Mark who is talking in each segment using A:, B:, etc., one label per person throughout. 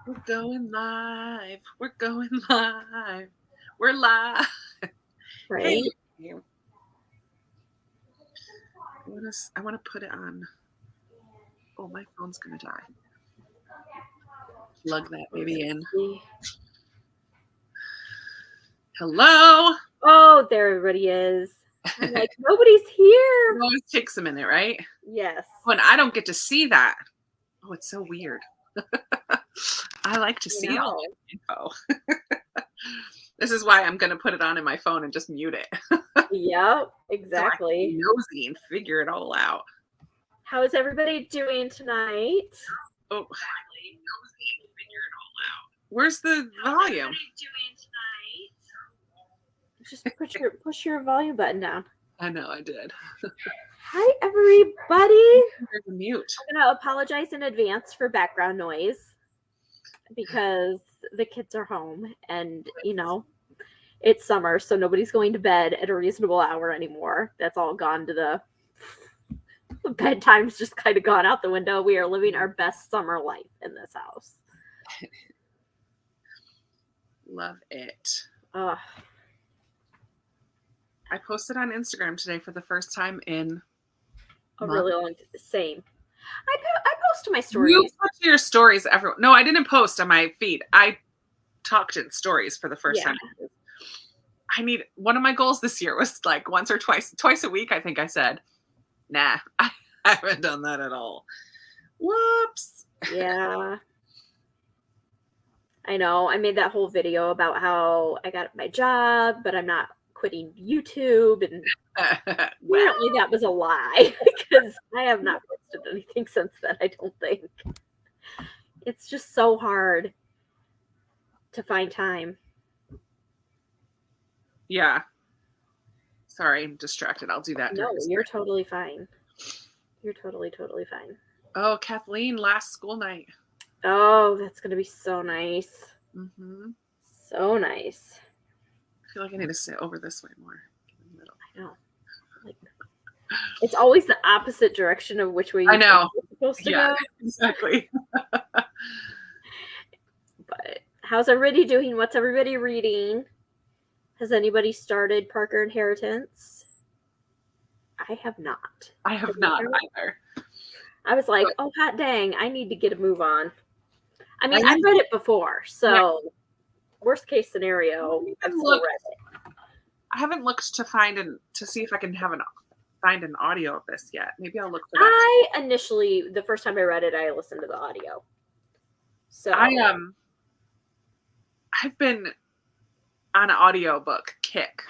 A: We're going live. We're going live. We're live. Hey,
B: Right?
A: I want to put it on. Oh, my phone's gonna die. Plug that baby in. Hello.
B: Oh, there everybody is. I'm like, nobody's here.
A: It always takes a minute, right?
B: Yes.
A: When I don't get to see that. Oh, it's so weird. I like to see all the info. This is why I'm gonna put it on in my phone and just mute it.
B: Yep, exactly.
A: So I can be nosy and figure it all out.
B: How is everybody doing tonight?
A: Oh, where's the volume?
B: Just push your volume button down.
A: I know I did.
B: Hi everybody.
A: There's a mute.
B: I'm gonna apologize in advance for background noise because the kids are home and it's summer, so nobody's going to bed at a reasonable hour anymore. That's all gone to the bedtime's just kind of gone out the window. We are living our best summer life in this house.
A: Love it.
B: I
A: posted on Instagram today for the first time in
B: a really long time. Same. I post to my stories.
A: You post your stories everyone. No, I didn't post on my feed. I talked in stories for the first time. I need one of my goals this year was like once or twice a week. I think I said, nah, I haven't done that at all. Whoops.
B: Yeah. I know. I made that whole video about how I got my job, but I'm not quitting YouTube. And apparently that was a lie because I have not posted anything since then, I don't think. It's just so hard to find time.
A: Yeah. Sorry, I'm distracted. I'll do that.
B: No, you're totally fine. You're totally fine.
A: Oh, Kathleen, last school night.
B: Oh, that's going to be so nice.
A: Mm-hmm.
B: So nice.
A: I feel like I need to sit over this way more. In the middle.
B: I know. Like, it's always the opposite direction of which way
A: you're
B: supposed to go.
A: Exactly.
B: But how's everybody doing? What's everybody reading? Has anybody started Parker Inheritance? I have not.
A: I have not either.
B: I was like, oh, hot dang, I need to get a move on. I mean, I've read it before, so worst case scenario, I've still read it.
A: I haven't looked to see if I can find an audio of this yet. Maybe I'll look for that.
B: Initially, the first time I read it, I listened to the audio. So
A: I've been on an audiobook kick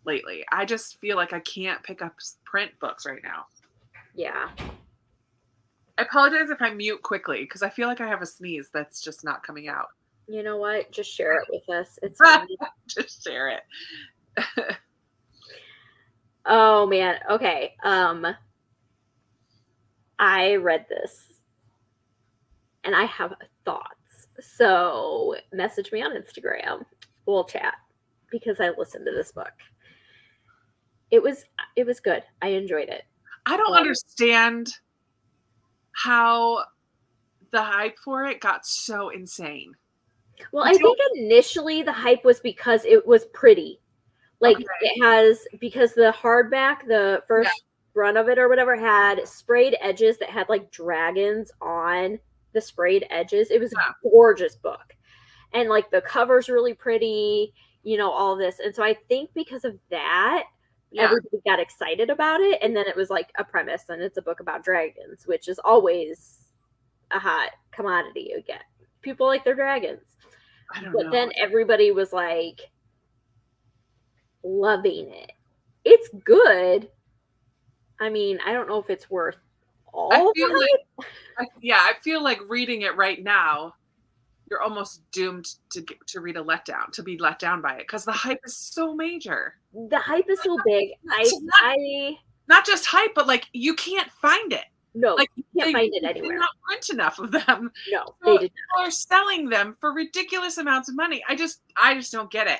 A: lately. I just feel like I can't pick up print books right now.
B: Yeah.
A: I apologize if I mute quickly because I feel like I have a sneeze that's just not coming out.
B: You know what? Just share it with us. It's fine.
A: Just share it.
B: Oh man. Okay. I read this and I have thoughts. So message me on Instagram. We'll chat because I listened to this book. It was good. I enjoyed it.
A: I don't understand how the hype for it got so insane.
B: Well, I think initially the hype was because it was pretty. Like it has, because the hardback, the first run of it or whatever, had sprayed edges that had like dragons on the sprayed edges. It was a gorgeous book. And like the cover's really pretty, all this. And so I think because of that, everybody got excited about it. And then it was like a premise and it's a book about dragons, which is always a hot commodity you get. People like their dragons. But then everybody was like loving it. It's good. I mean, I don't know if it's worth all
A: I feel like reading it right now, you're almost doomed to read to be let down by it because the hype is so major.
B: The hype is so big.
A: Not just hype, but like you can't find it.
B: No,
A: like
B: you can't find it anywhere.
A: They did not print enough of them.
B: No, they did not.
A: People are selling them for ridiculous amounts of money. I just don't get it.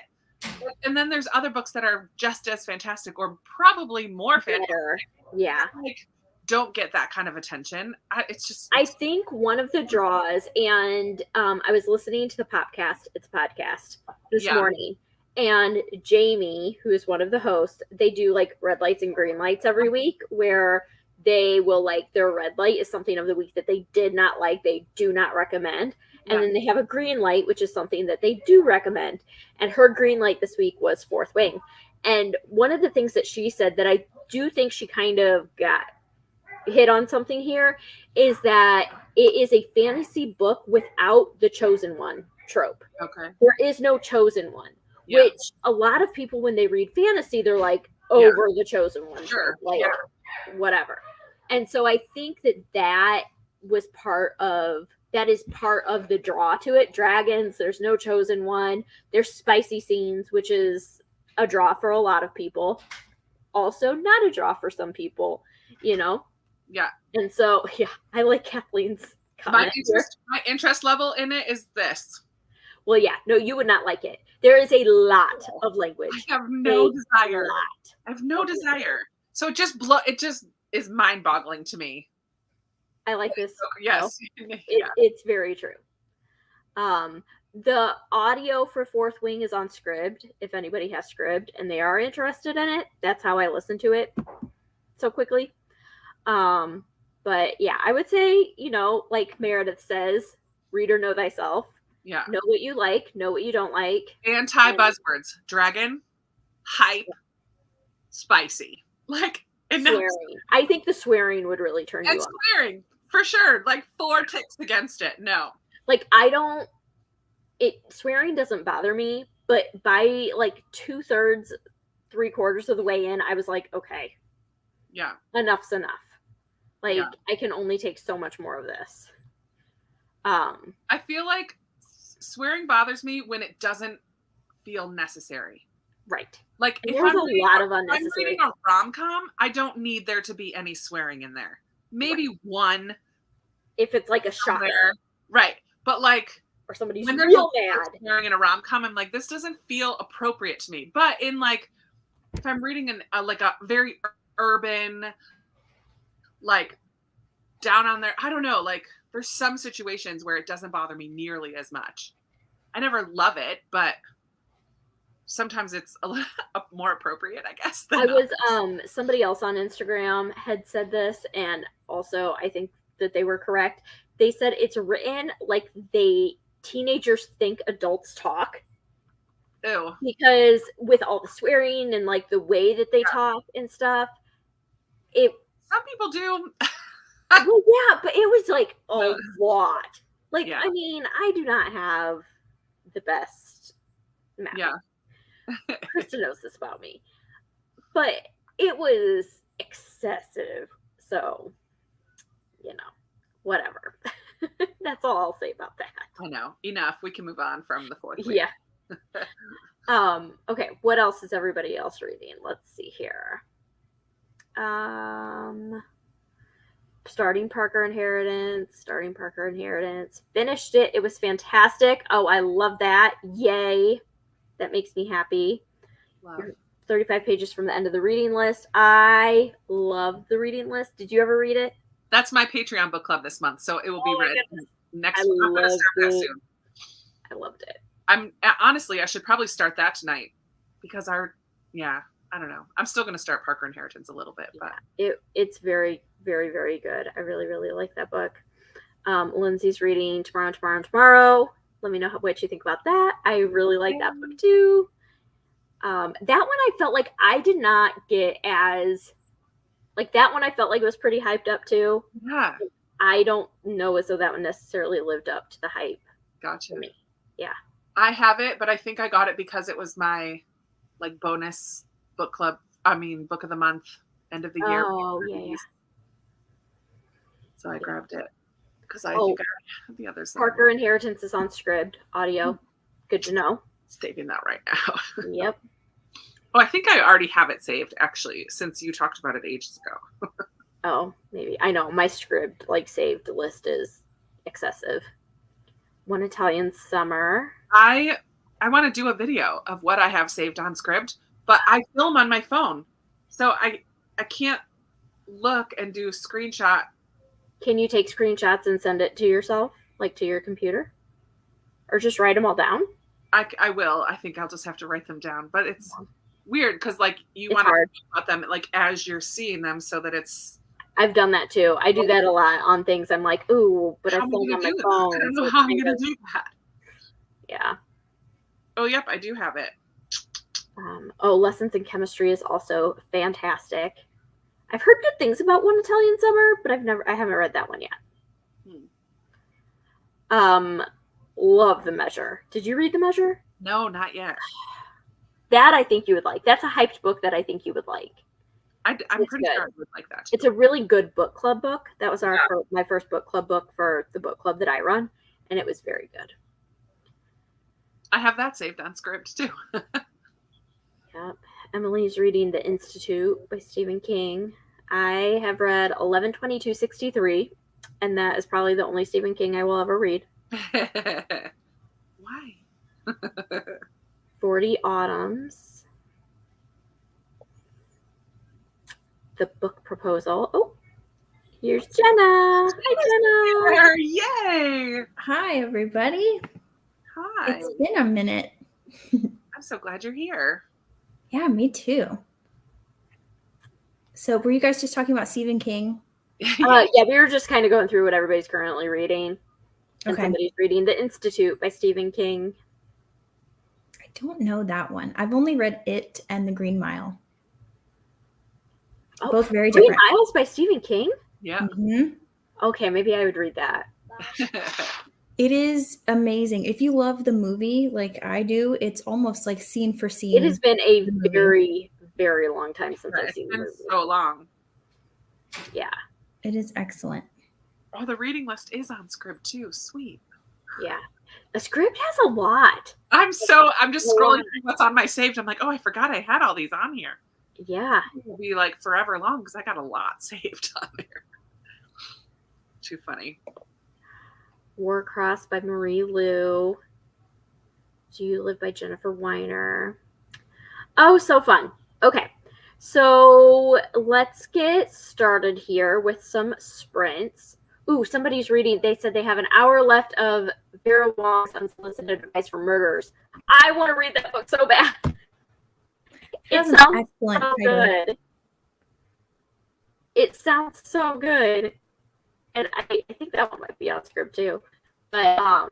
A: And then there's other books that are just as fantastic or probably more fantastic.
B: Yeah.
A: Like don't get that kind of attention.
B: I think one of the draws, and I was listening to the podcast. It's a podcast this morning, and Jamie, who is one of the hosts, they do like red lights and green lights every week, where they will like their red light is something of the week that they did not like, they do not recommend. And then they have a green light, which is something that they do recommend. And her green light this week was Fourth Wing. And one of the things that she said that I do think she kind of got hit on something here is that it is a fantasy book without the chosen one trope.
A: Okay.
B: There is no chosen one, which a lot of people, when they read fantasy, they're like, over the chosen one.
A: Sure.
B: Like, whatever. And so I think that was that is part of the draw to it. Dragons, there's no chosen one. There's spicy scenes, which is a draw for a lot of people. Also not a draw for some people, you know?
A: Yeah.
B: And so, I like Kathleen's comment.
A: My interest level in it is this.
B: Well, yeah. No, you would not like it. There is a lot of language.
A: I have no desire. I have no desire. So it just is mind-boggling to me.
B: I like this.
A: Yes.
B: It's very true. The audio for Fourth Wing is on Scribd, if anybody has Scribd and they are interested in it. That's how I listen to it so quickly. But yeah, I would say, like Meredith says, reader know thyself.
A: Yeah.
B: Know what you like, know what you don't like.
A: Buzzwords. Dragon, hype, spicy. Like,
B: swearing. I think the swearing would really turn you on.
A: And swearing, for sure. Like 4 ticks against it. No.
B: Like, swearing doesn't bother me, but by like 2/3, 3/4 of the way in, I was like, okay.
A: Yeah.
B: Enough's enough. Like, I can only take so much more of this.
A: I feel like swearing bothers me when it doesn't feel necessary.
B: Right.
A: Like, if
B: there's a lot of unnecessary.
A: I'm reading a rom-com, I don't need there to be any swearing in there. Maybe one.
B: If it's like a shocker.
A: Right. But like,
B: or somebody's
A: when
B: real mad
A: swearing in a rom-com, I'm like, this doesn't feel appropriate to me. But in like, if I'm reading a very urban, like down on there, I don't know, like there's some situations where it doesn't bother me nearly as much. I never love it, but sometimes it's a little more appropriate, I guess.
B: Somebody else on Instagram had said this, and also I think that they were correct. They said it's written like teenagers think adults talk.
A: Ew.
B: Because with all the swearing and like the way that they talk and stuff,
A: some people do.
B: Well, yeah, but it was like a lot. Like, I mean, I do not have the best mouth.
A: Yeah.
B: Krista knows this about me. But it was excessive. So, whatever. That's all I'll say about that.
A: I know. Enough. We can move on from the Fourth Wing.
B: Yeah. Okay. What else is everybody else reading? Let's see here. Starting Parker Inheritance. Finished it. It was fantastic. Oh, I love that. Yay. That makes me happy.
A: Wow.
B: 35 pages from the end of the reading list. I love the reading list. Did you ever read it?
A: That's my Patreon book club this month, so it will be read next month. I'm going to start that soon.
B: I loved it.
A: Honestly, I should probably start that tonight because I don't know. I'm still going to start Parker Inheritance a little bit, but
B: it's very, very, very good. I really, really like that book. Lindsay's reading Tomorrow. Let me know what you think about that. I really like that book too. That one I felt like I did not get as like that one. I felt like it was pretty hyped up too.
A: Yeah.
B: I don't know as though that one necessarily lived up to the hype.
A: Gotcha.
B: For me. Yeah.
A: I have it, but I think I got it because it was my like bonus book club. I mean, book of the month, end of the year.
B: Oh, yeah.
A: So I grabbed it because I think I have the others.
B: Parker Inheritance is on Scribd audio. Good to know.
A: Saving that right now.
B: Yep.
A: Oh, I think I already have it saved actually, since you talked about it ages ago.
B: Oh, maybe. I know my Scribd saved list is excessive. One Italian Summer.
A: I want to do a video of what I have saved on Scribd, but I film on my phone, so I can't look and do screenshot.
B: Can you take screenshots and send it to yourself, like to your computer? Or just write them all down?
A: I will. I think I'll just have to write them down. But it's weird because like you
B: It's
A: want to
B: hard.
A: think about them like as you're seeing them so that it's.
B: I've done that too. I do that a lot on things. I'm like, ooh, but
A: How
B: I
A: am I
B: filmed
A: gonna
B: on my
A: do that?
B: phone.
A: I don't
B: so
A: know
B: it's
A: how I'm
B: kind
A: gonna
B: of-
A: do that.
B: Yeah.
A: Oh, yep, I do have it.
B: Lessons in Chemistry is also fantastic. I've heard good things about One Italian Summer, but I haven't read that one yet. Love The Measure. Did you read The Measure?
A: No, not yet.
B: That I think you would like. That's a hyped book that I think you would like.
A: I'm
B: It's
A: pretty
B: good.
A: sure I would like that.
B: It's a really good book club book. That was my first book club book for the book club that I run, and it was very good.
A: I have that saved on Scribd too.
B: Yep. Emily's reading The Institute by Stephen King. I have read 11/22/63, and that is probably the only Stephen King I will ever read.
A: Why?
B: 40 Autumns. The Book Proposal. Oh, here's Jenna. Hi, Jenna.
A: Yay!
C: Hi, everybody.
A: Hi.
C: It's been a minute.
A: I'm so glad you're here.
C: Yeah, me too. So, were you guys just talking about Stephen King?
B: Yeah, we were just kind of going through what everybody's currently reading. And
C: Okay.
B: somebody's reading The Institute by Stephen King.
C: I don't know that one. I've only read It and The Green Mile.
B: Oh,
C: Both very
B: Green
C: different.
B: Miles by Stephen King?
A: Yeah.
C: Mhm.
B: Okay, maybe I would read that.
C: It is amazing. If you love the movie like I do, it's almost like scene for scene.
B: It has been a
C: the movie.
B: very, very long time since I've
A: It's
B: seen the
A: been
B: movie.
A: so long.
B: Yeah,
C: It is excellent.
A: Oh, the reading list is on Scribd too. Sweet.
B: yeah. The script has a lot.
A: I'm just scrolling through what's on my saved. I'm like, oh, I forgot I had all these on here.
B: Yeah.
A: It'll be like forever long because I got a lot saved on there. Too funny.
B: Warcross by Marie Lu. Do You Live by Jennifer Weiner. Oh, so fun. Okay. So let's get started here with some sprints. Ooh, somebody's reading. They said they have an hour left of Vera Wong's Unsolicited Advice for Murderers. I want to read that book so bad. It
C: That's an
B: sounds
C: excellent
B: so
C: title.
B: good. It sounds so good. And I think that one might be on Scribd too. But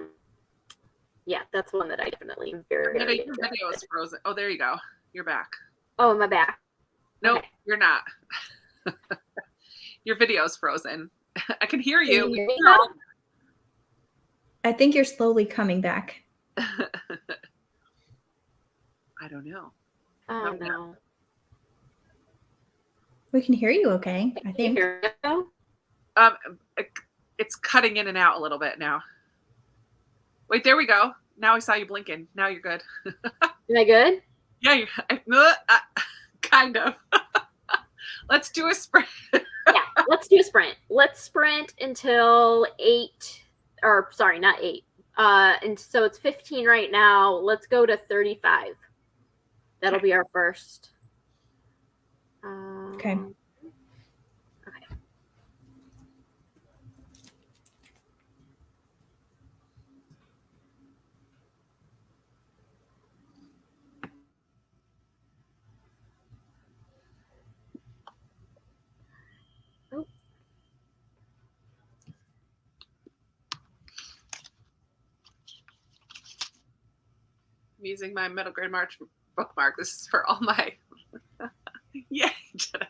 B: yeah, that's one that I definitely am very,
A: Amanda,
B: very
A: your
B: interested
A: video is frozen. Oh, there you go. You're back.
B: Oh, am I back?
A: Nope,
B: Okay.
A: you're not. Your video's frozen. I can hear
B: Can
A: you.
B: you hear me now?
C: I think you're slowly coming back.
A: I don't know.
B: Oh
A: Okay.
B: no.
C: We can hear you okay, I
B: Can you
C: think.
B: hear me now?
A: It's cutting in and out a little bit now. Wait, there we go. Now I saw you blinking. Now you're good.
B: Am I good?
A: Yeah, kind of. Let's do a sprint.
B: Yeah, let's do a sprint. Let's sprint until 8, or sorry, not 8. And so it's 15 right now. Let's go to 35. That'll be our first.
C: Okay.
B: Okay.
A: I'm using my middle grade March bookmark. This is for all my. Yay, Jenna.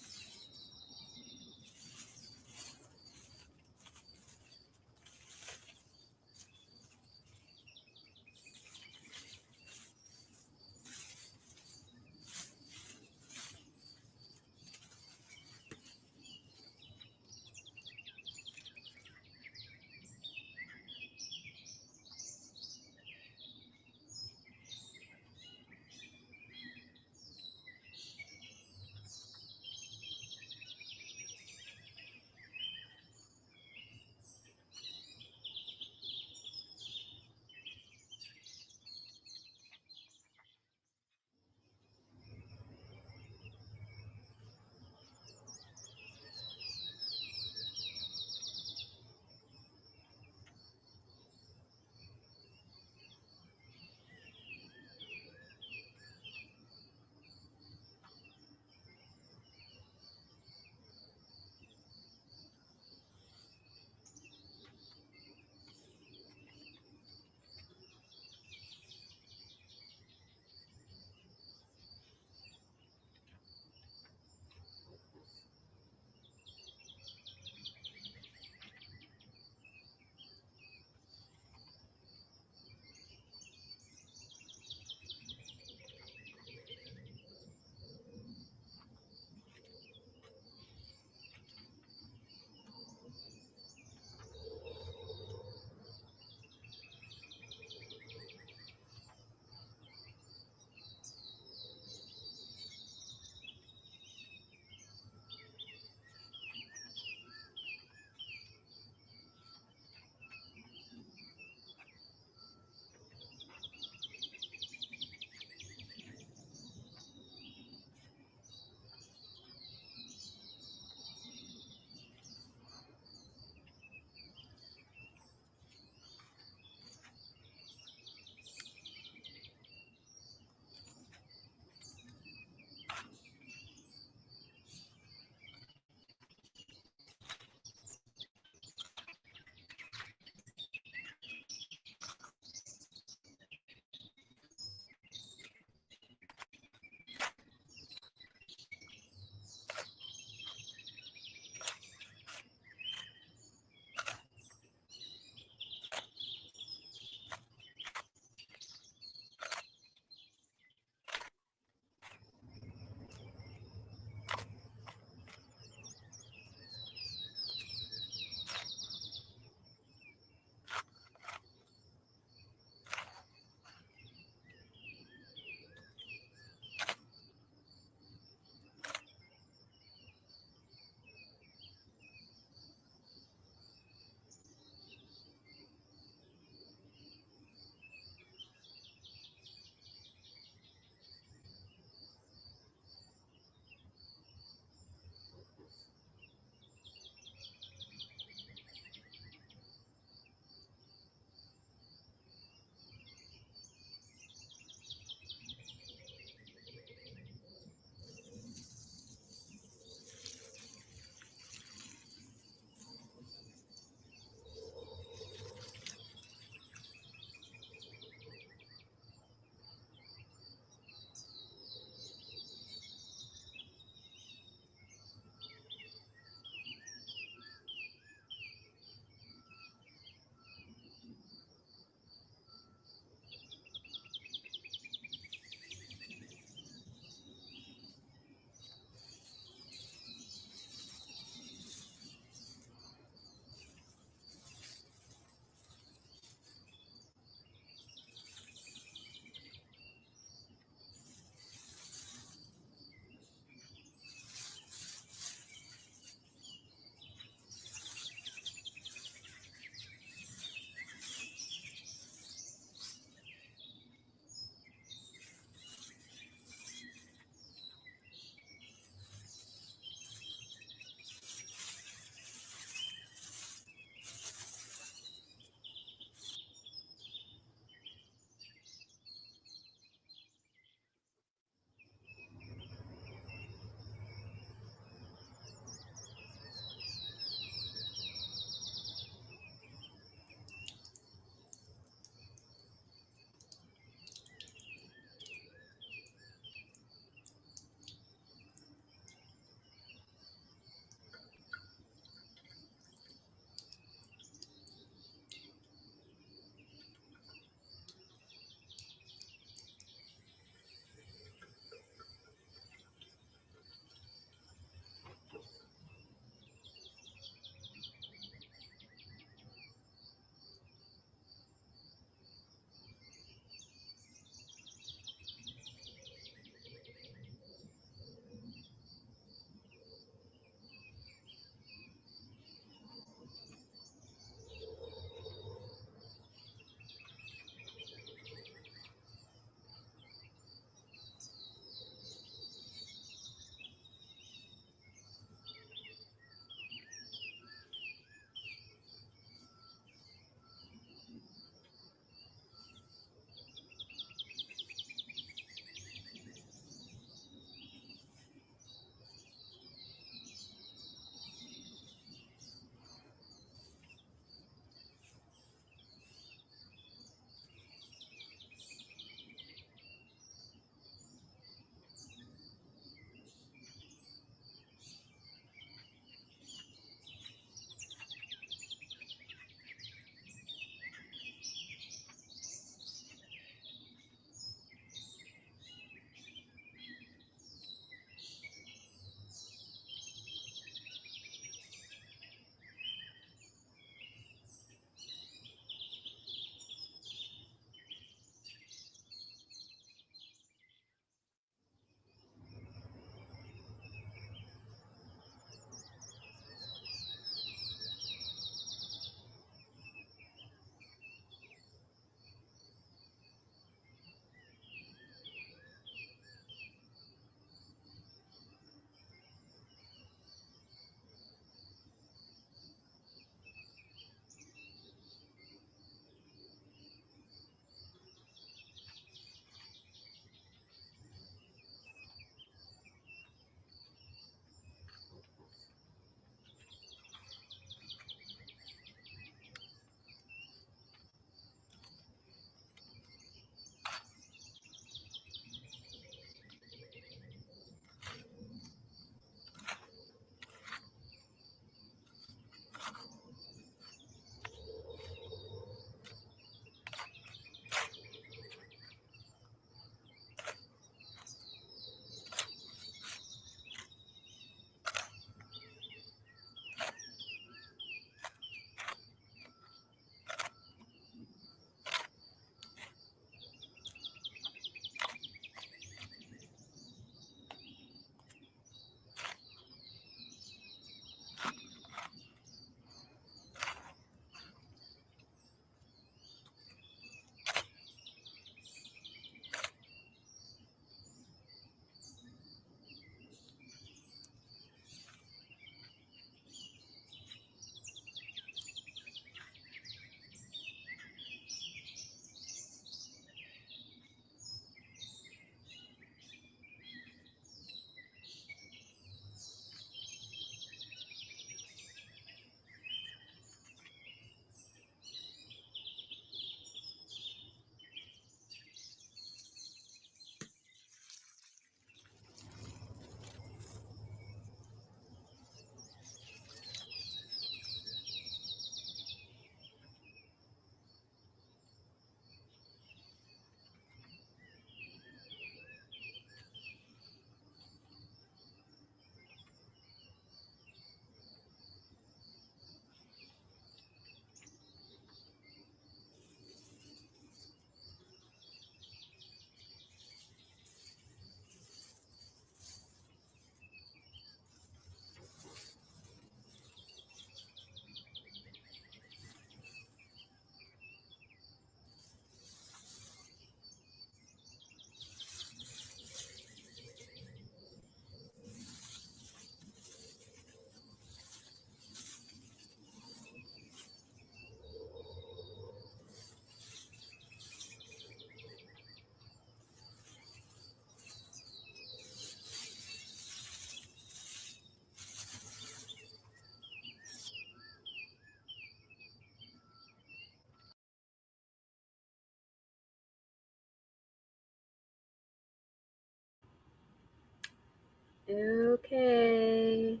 B: Okay.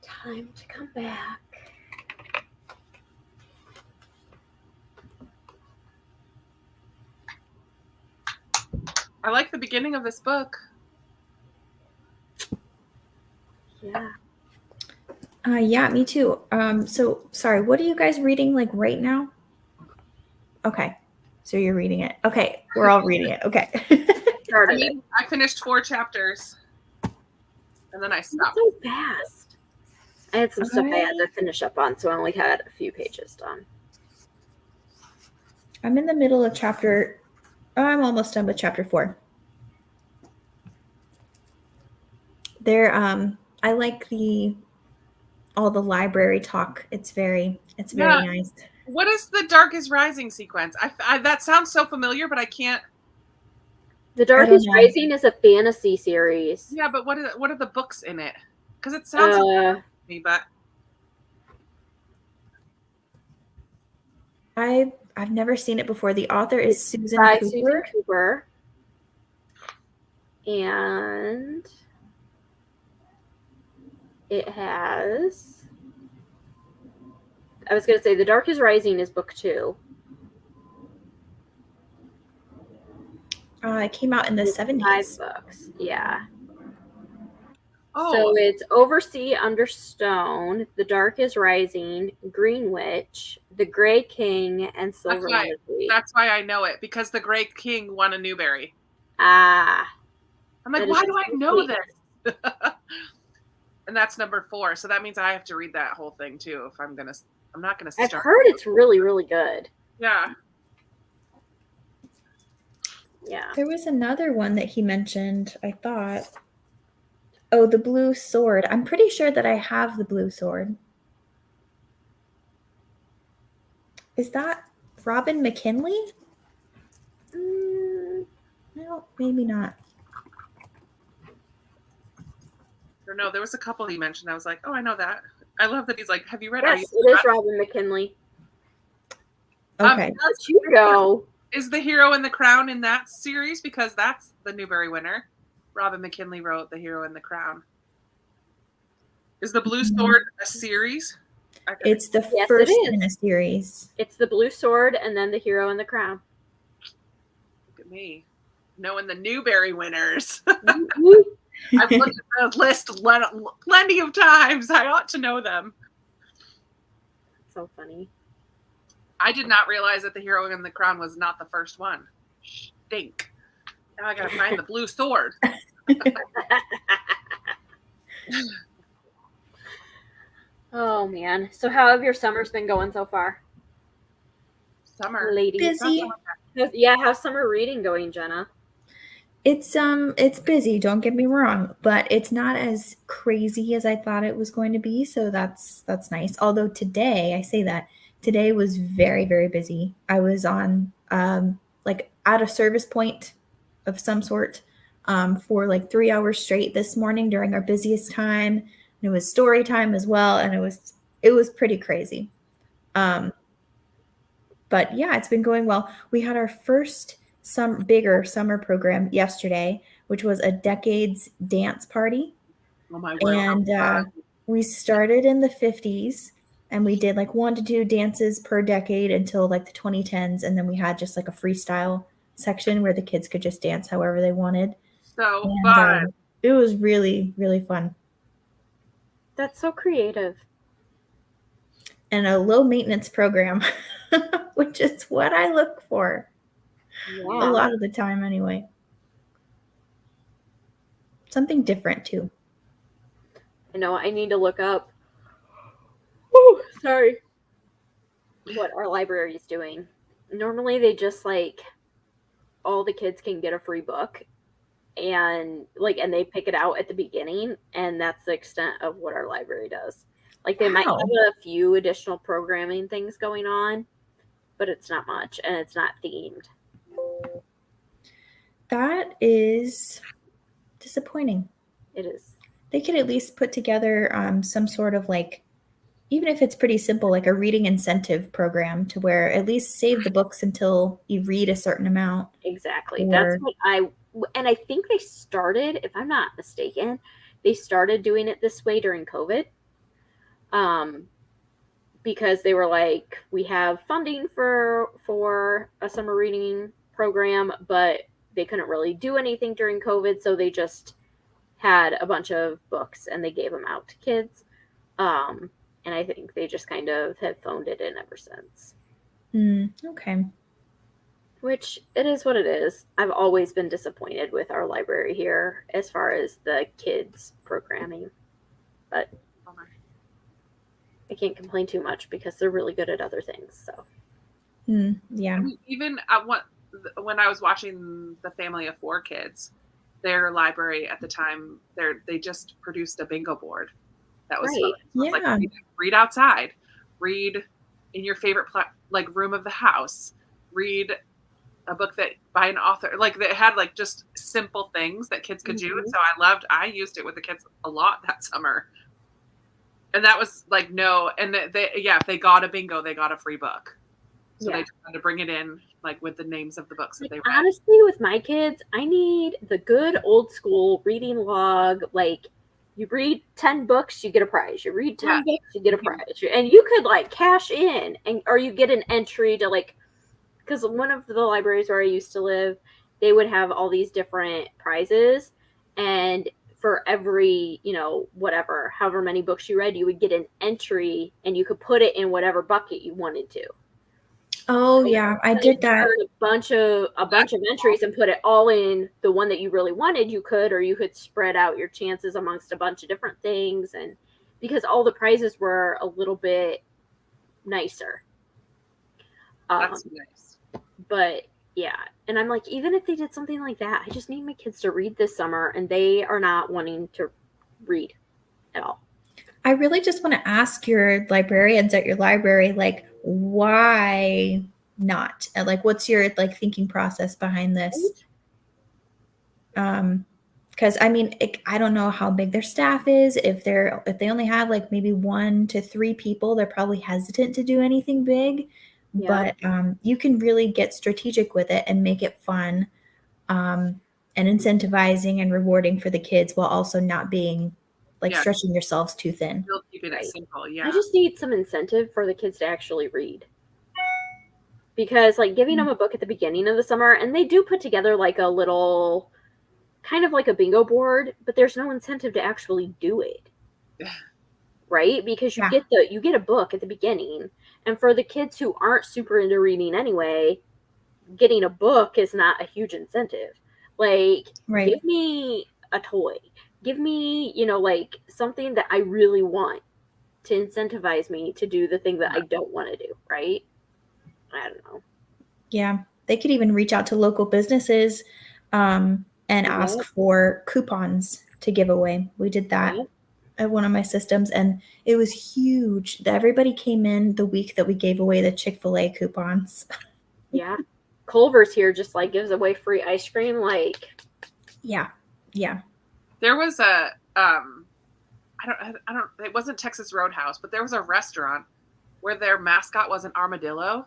B: Time to come back.
A: I like the beginning of this book.
B: Yeah.
C: Yeah, me too. So sorry, what are you guys reading like right now? Okay. So you're reading it. Okay. We're all reading it. Okay.
B: Started it.
A: I finished 4 chapters. And then I stopped.
B: So fast. I had some stuff I had to finish up on, so I only had a few pages done.
C: I'm in the middle of I'm almost done with chapter 4. I like all the library talk. It's very nice.
A: What is the Darkest Rising sequence? That sounds so familiar, but I can't.
B: The Darkest Rising is a fantasy series.
A: Yeah, but what are the books in it? Because it sounds like me, but
C: I've never seen it before. The author is Susan
B: Cooper. And it has, I was going to say, The Darkest Rising is book 2.
C: It came out in the 70s.
B: 5 books, yeah.
A: Oh.
B: So it's Oversea Under Stone, The Darkest Rising, Green Witch, The Grey King, and Silver Lizzie.
A: That's why I know it, because The Grey King won a Newbery.
B: Ah.
A: I'm like, why do I know this? And that's number 4. So that means I have to read that whole thing too if I'm not gonna start.
B: I've heard it's really, really good.
A: Yeah.
B: Yeah.
C: There was another one that he mentioned, I thought. Oh, The Blue Sword. I'm pretty sure that I have The Blue Sword. Is that Robin McKinley? No, maybe not.
A: No, there was a couple he mentioned. I was like, oh, I know that. I love that he's like, have you read?
B: Yes, it is Robin McKinley.
C: Okay.
B: Let's you go.
A: Is The Hero and the Crown in that series? Because that's the Newbery winner. Robin McKinley wrote The Hero and the Crown. Is The Blue Sword a series?
C: It's the first in a series.
B: It's The Blue Sword and then The Hero and the Crown.
A: Look at me, knowing the Newbery winners. I've looked at the list plenty of times. I ought to know them.
B: So funny.
A: I did not realize that The Hero and the Crown was not the first one. Stink. Now I gotta find The Blue Sword.
B: Oh man. So how have your summers been going so far?
A: Summer.
B: Lady.
C: Busy.
B: Yeah, how's summer reading going, Jenna?
C: It's busy, don't get me wrong, but it's not as crazy as I thought it was going to be, so that's nice. Although today was very, very busy. I was on like at a service point of some sort for like 3 hours straight this morning during our busiest time. And it was story time as well, and it was pretty crazy. But yeah, it's been going well. We had our first bigger summer program yesterday, which was a decades dance party.
A: Oh my word.
C: And we started in the 50s, and we did like 1 to 2 dances per decade until like the 2010s, and then we had just like a freestyle section where the kids could just dance however they wanted.
A: So fun.
C: It was really, really fun.
B: That's so creative.
C: And a low maintenance program, which is what I look for.
B: Yeah.
C: A lot of the time anyway. Something different too.
B: I know, I need to look up what our library is doing. Normally they just like all the kids can get a free book and they pick it out at the beginning, and that's the extent of what our library does. Like they might have a few additional programming things going on, but it's not much and it's not themed.
C: That is disappointing.
B: It is.
C: They could at least put together some sort of like even if it's pretty simple, like a reading incentive program to where at least save the books until you read a certain amount.
B: Exactly. That's
C: Or,
B: what and I think they started, if I'm not mistaken, they started doing it this way during COVID. Because they were like, we have funding for a summer reading program, but they couldn't really do anything during COVID, so they just had a bunch of books and they gave them out to kids. And I think they just kind of have phoned it in ever since.
C: okay.
B: Which it is what it is. I've always been disappointed with our library here as far as the kids programming, but I can't complain too much because they're really good at other things. So,
C: yeah.
A: I mean, even when I was watching The Family of Four Kids, their library at the time, they just produced a bingo board. That was
B: right.
A: Like read outside, read in your favorite like room of the house, read a book that by an author, like that had like just simple things that kids could do. And so I used it with the kids a lot that summer. And that was like, if they got a bingo, they got a free book. So they just had to bring it in like with the names of the books that they read.
B: Honestly, with my kids, I need the good old school reading log. Like, you read 10 books, you get a prize. You read 10 books, you get a prize. And you could like cash in or you get an entry to like, because one of the libraries where I used to live, they would have all these different prizes. And for every, whatever, however many books you read, you would get an entry and you could put it in whatever bucket you wanted to.
C: Oh yeah, I did that.
B: A bunch of entries and put it all in the one that you really wanted. You could, or you could spread out your chances amongst a bunch of different things, and because all the prizes were a little bit nicer.
A: That's nice.
B: But yeah, and I'm like, even if they did something like that, I just need my kids to read this summer, and they are not wanting to read at all.
C: I really just want to ask your librarians at your library, like, why not? Like, what's your like thinking process behind this? Because I mean, I don't know how big their staff is. If they only have like maybe 1 to 3 people, they're probably hesitant to do anything big. Yeah. But you can really get strategic with it and make it fun, and incentivizing and rewarding for the kids while also not being like stretching yourselves too thin.
A: You'll keep it simple. Yeah.
B: I just need some incentive for the kids to actually read. Because like giving them a book at the beginning of the summer, and they do put together like a little kind of like a bingo board, but there's no incentive to actually do it. Right? Because you get a book at the beginning, and for the kids who aren't super into reading anyway, getting a book is not a huge incentive. Like, give me a toy. Give me, like something that I really want to incentivize me to do the thing that I don't want to do, right? I don't know.
C: Yeah. They could even reach out to local businesses and ask for coupons to give away. We did that at one of my systems, and it was huge. Everybody came in the week that we gave away the Chick-fil-A coupons.
B: Yeah. Culver's here just like gives away free ice cream. Like,
C: yeah.
A: There was a, I don't, it wasn't Texas Roadhouse, but there was a restaurant where their mascot was an armadillo.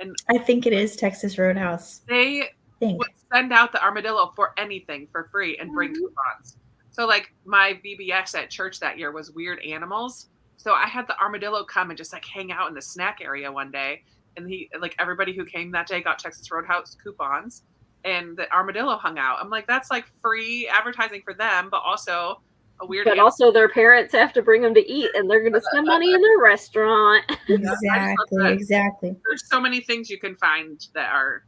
A: And
C: I think it is Texas Roadhouse.
A: They would send out the armadillo for anything for free and bring coupons. So like my VBS at church that year was weird animals. So I had the armadillo come and just like hang out in the snack area one day. And everybody who came that day got Texas Roadhouse coupons. And the armadillo hung out. I'm like, that's like free advertising for them, but also a weird.
B: But also their parents have to bring them to eat, and they're going to spend money in their restaurant.
C: Exactly.
A: There's so many things you can find that are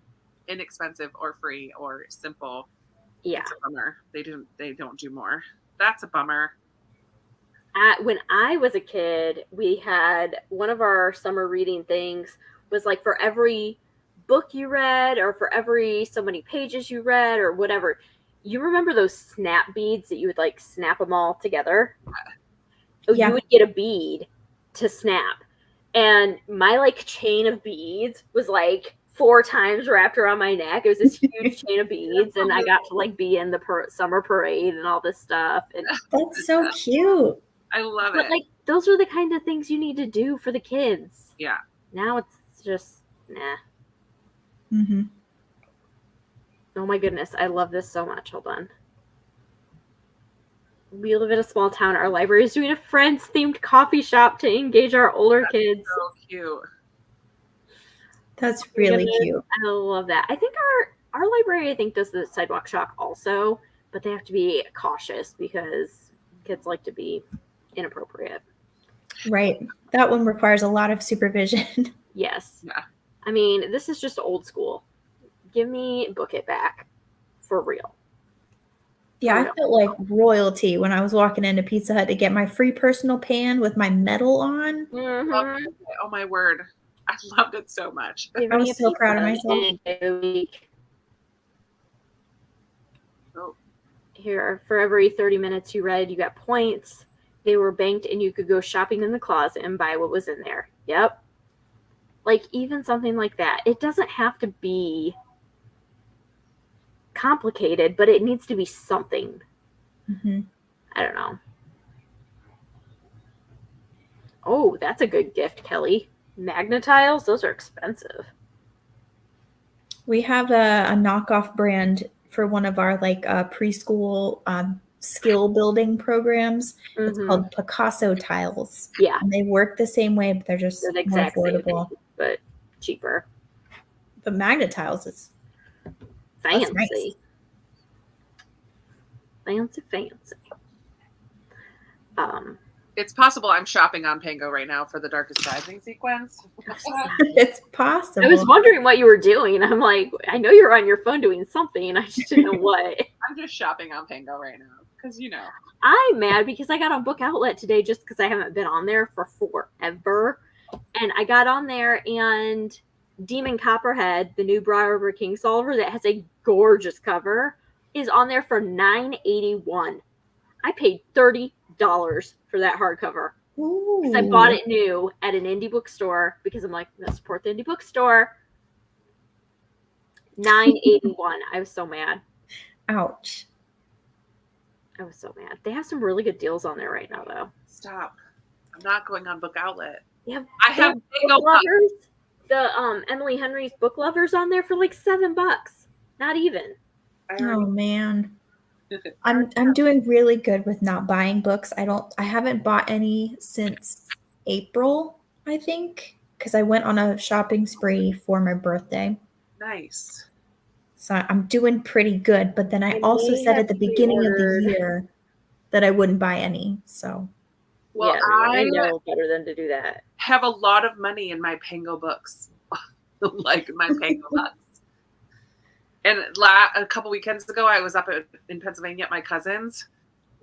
A: inexpensive or free or simple.
B: Yeah,
A: it's a bummer. They don't do more. That's a bummer.
B: When I was a kid, we had one of our summer reading things was like for every book you read or for every so many pages you read or whatever, you remember those snap beads that you would like snap them all together? You would get a bead to snap, and my like chain of beads was like 4 times wrapped around my neck. It was this huge chain of beads, and I got to like be in the summer parade and all this stuff. And
C: that's so cute.
A: I love it.
B: Like those are the kind of things you need to do for the kids.
A: Yeah.
B: Now it's just, nah.
C: Mm-hmm.
B: Oh my goodness, I love this so much. Hold on. We live in a small town. Our library is doing a Friends-themed coffee shop to engage our older kids.
A: So cute.
C: That's really cute.
B: I love that. I think our library, I think, does the sidewalk chalk also, but they have to be cautious because kids like to be inappropriate.
C: Right. That one requires a lot of supervision.
B: Yes.
A: Yeah.
B: I mean, this is just old school. Give me Book It back. For real.
C: Yeah,
B: For
C: I
B: real.
C: felt like royalty when I was walking into Pizza Hut to get my free personal pan with my medal on.
B: Mm-hmm.
A: Oh my word. I loved it so much.
C: I was so proud of myself.
A: Oh.
B: Here, for every 30 minutes you read, you got points. They were banked, and you could go shopping in the closet and buy what was in there. Yep. Like, even something like that. It doesn't have to be complicated, but it needs to be something.
C: Mm-hmm.
B: I don't know. Oh, that's a good gift, Kelly. Magnetiles, those are expensive.
C: We have a knockoff brand for one of our preschool skill building programs. It's called Picasso tiles.
B: Yeah.
C: And they work the same way, but they're just
B: They're the
C: more
B: exact same
C: affordable.
B: thing, but cheaper.
C: But Magnetiles is
B: Fancy.
C: nice.
B: Fancy.
A: It's possible I'm shopping on Pango right now for the Darkest Rising sequence.
C: It's possible.
B: I was wondering what you were doing. I'm like, I know you're on your phone doing something. I just didn't know what.
A: I'm just shopping on Pango right now because,
B: I'm mad because I got on Book Outlet today just because I haven't been on there for forever. And I got on there, and Demon Copperhead, the new Briar Kingsolver that has a gorgeous cover, is on there for $9.81. I paid $30 for that hardcover. Because I bought it new at an indie bookstore because I'm like, let's support the indie bookstore. $9.81. I was so mad.
C: Ouch.
B: I was so mad. They have some really good deals on there right now, though.
A: Stop. I'm not going on Book Outlet.
B: Yeah,
A: I have Pango
B: Book Lovers, the Emily Henry's Book Lovers on there for like $7. Not even.
C: Oh man. I'm doing really good with not buying books. I haven't bought any since April, I think, because I went on a shopping spree for my birthday.
A: Nice.
C: So I'm doing pretty good, but then I also said at the beginning of the year that I wouldn't buy any. So
A: well,
B: yeah, I know better than to do that.
A: Have a lot of money in my Pango books. Like my Pango books. And a couple weekends ago, I was up in Pennsylvania at my cousin's,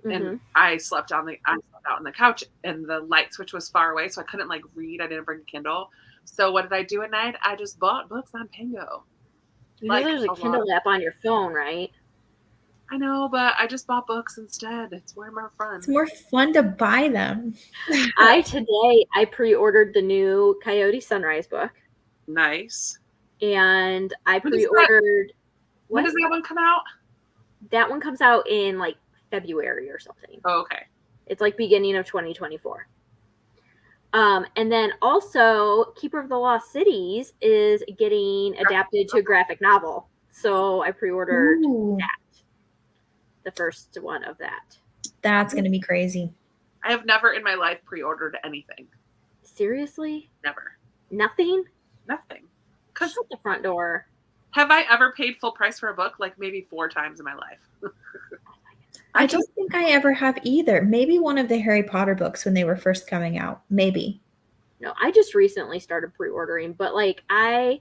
A: and I slept out on the couch, and the light switch was far away, so I couldn't read. I didn't bring a Kindle. So what did I do at night? I just bought books on Pango.
B: You know there's a Kindle app on your phone, right?
A: I know, but I just bought books instead. It's way more fun.
C: It's more fun to buy them.
B: I pre-ordered the new Coyote Sunrise book.
A: Nice.
B: And I pre-ordered.
A: When does that one come out?
B: That one comes out in February or something.
A: Oh, okay.
B: It's beginning of 2024. And then also Keeper of the Lost Cities is getting adapted to a graphic novel. So I pre-ordered that. The first one of that.
C: That's going to be crazy.
A: I have never in my life pre-ordered anything.
B: Seriously?
A: Never.
B: Nothing?
A: Nothing.
B: Shut the front door.
A: Have I ever paid full price for a book? Maybe 4 times in my life.
C: I don't think I ever have either. Maybe one of the Harry Potter books when they were first coming out. Maybe.
B: No, I just recently started pre-ordering, but I've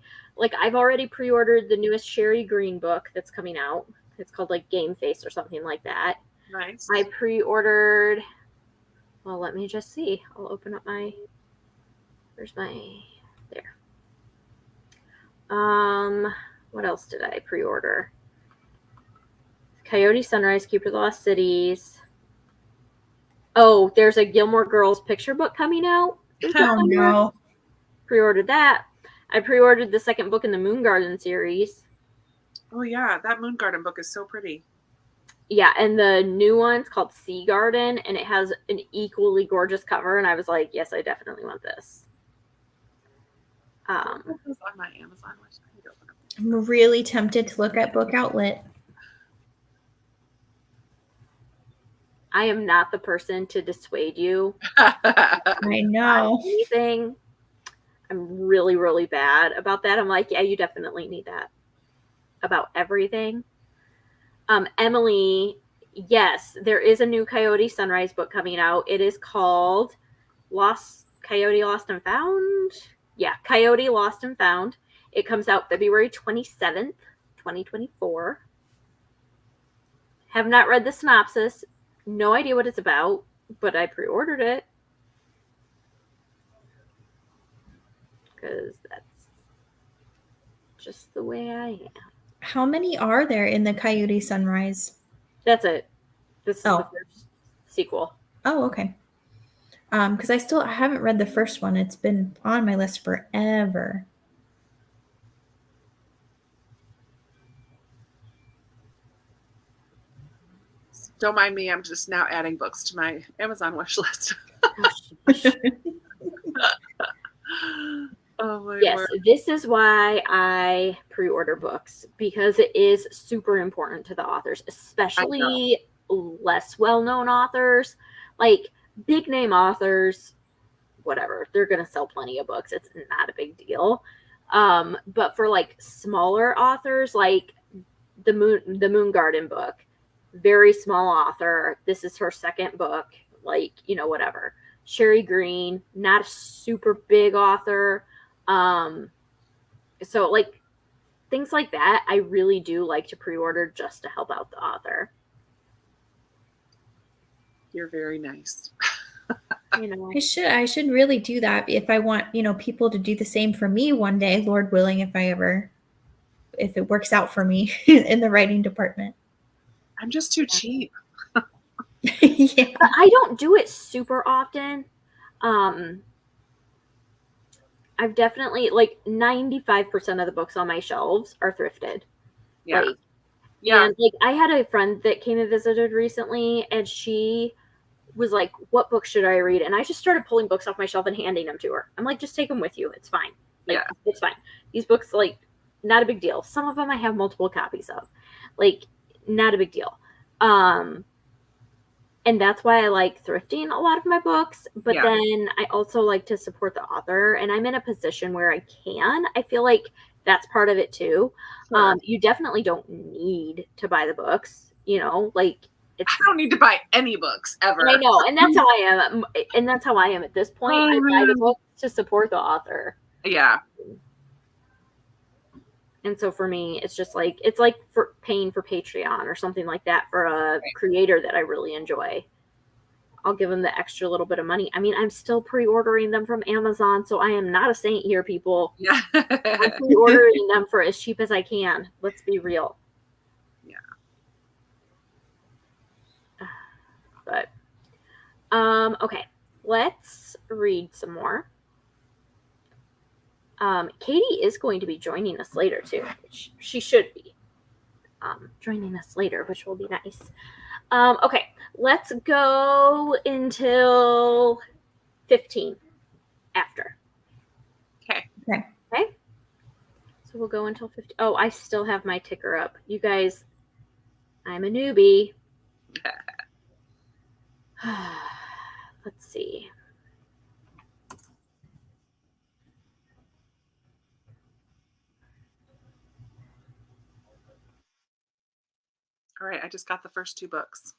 B: already pre-ordered the newest Sherry Green book that's coming out. It's called Game Face or something like that.
A: Nice.
B: I pre-ordered. Well, let me just see. I'll open up my. Where's my? There. What else did I pre-order? Coyote Sunrise, Keeper of the Lost Cities. Oh, there's a Gilmore Girls picture book coming out.
C: Oh no.
B: Pre-ordered that. I pre-ordered the second book in the Moon Garden series.
A: Oh yeah, that Moon Garden book is so pretty.
B: Yeah, and the new one's called Sea Garden, and it has an equally gorgeous cover. And I was like, yes, I definitely want this.
A: This is on my Amazon.
C: I'm really tempted to look at Book Outlet.
B: I am not the person to dissuade you.
C: I know.
B: Anything. I'm really, really bad about that. I'm like, yeah, you definitely need that. About everything. Emily, yes, there is a new Coyote Sunrise book coming out. It is called Coyote Lost and Found. Yeah, Coyote Lost and Found. It comes out February 27th, 2024. Have not read the synopsis. No idea what it's about, but I pre-ordered it. Because that's just the way I am.
C: How many are there in the Coyote Sunrise?
B: That's it. This is the first sequel.
C: Oh, okay. Because I haven't read the first one. It's been on my list forever.
A: Don't mind me. I'm just now adding books to my Amazon wish list. Oh my
B: yes,
A: word.
B: This is why I pre-order books, because it is super important to the authors, especially less well-known authors. Like big name authors, whatever, they're gonna sell plenty of books. It's not a big deal. But for like smaller authors, like the Moon Garden book, very small author. This is her second book. Like, whatever. Sherry Green, not a super big author. So like things like that, I really do like to pre-order just to help out the author.
A: You're very nice.
C: I should really do that if I want, people to do the same for me one day, Lord willing, if it works out for me in the writing department.
A: I'm just too cheap.
C: Yeah.
B: I don't do it super often. I've definitely, like, 95% of the books on my shelves are thrifted.
A: Yeah.
B: And like I had a friend that came and visited recently, and she was like, what book should I read? And I just started pulling books off my shelf and handing them to her. I'm like, just take them with you. It's fine. Like, it's fine. These books, like, not a big deal. Some of them I have multiple copies of. Like, not a big deal. And that's why I like thrifting a lot of my books. But then I also like to support the author, and I'm in a position where I can. I feel like that's part of it too. Sure. You definitely don't need to buy the books, like I
A: don't need to buy any books ever.
B: I know, and that's how I am. And that's how I am at this point. I buy the books to support the author.
A: Yeah.
B: And so for me, it's just like, it's like for paying for Patreon or something like that for a creator that I really enjoy. I'll give them the extra little bit of money. I mean, I'm still pre-ordering them from Amazon, so I am not a saint here, people.
A: Yeah.
B: I'm pre-ordering them for as cheap as I can. Let's be real.
A: Yeah.
B: But, okay. Let's read some more. Katie is going to be joining us later too, which she should be joining us later, which will be nice. Okay, let's go until 15 after.
A: Okay.
B: So we'll go until 15. Oh, I still have my ticker up. You guys, I'm a newbie. Let's see.
A: All right, I just got the first 2 books.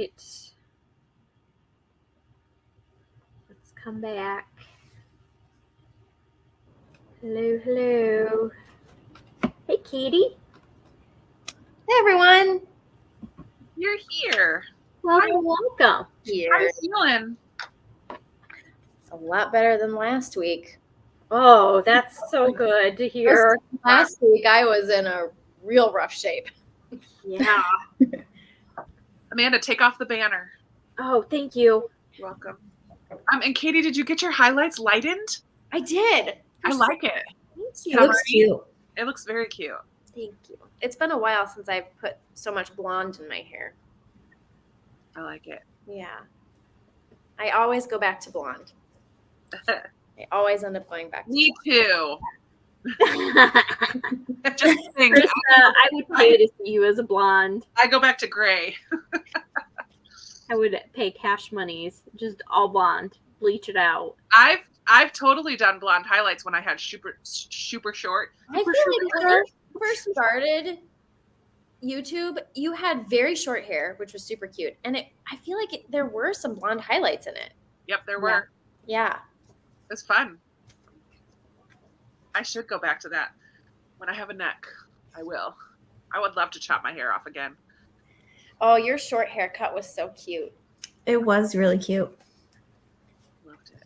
B: right. Let's come back. Hello, hello. Hey, Katie.
D: Hey everyone.
A: You're here.
B: Welcome, welcome.
A: How
D: Here.
A: you feeling?
D: A lot better than last week.
B: Oh, that's so good to hear.
D: Last week I was in a real rough shape.
B: Yeah.
A: Amanda, take off the banner.
B: Oh, thank you.
A: You're welcome. And Katie, did you get your highlights lightened?
D: I did.
A: I like it.
D: Thank
C: It
D: you.
C: looks cute.
A: It looks very cute.
D: Thank you. It's been a while since I've put so much blonde in my hair.
A: I like it.
D: Yeah. I always go back to blonde. I always end up going back to
A: Me
D: blonde.
A: too. Just think,
B: Krista, I would pay to see you as a blonde.
A: I go back to gray.
B: I would pay cash monies, just all blonde, bleach it out.
A: I've totally done blonde highlights when I had super short.
D: I feel like when you first started YouTube, you had very short hair, which was super cute. And I feel like there were some blonde highlights in it.
A: Yep, there were.
D: Yeah.
A: It was fun. I should go back to that. When I have a neck, I will. I would love to chop my hair off again.
D: Oh, your short haircut was so cute.
C: It was really cute.
A: Loved it.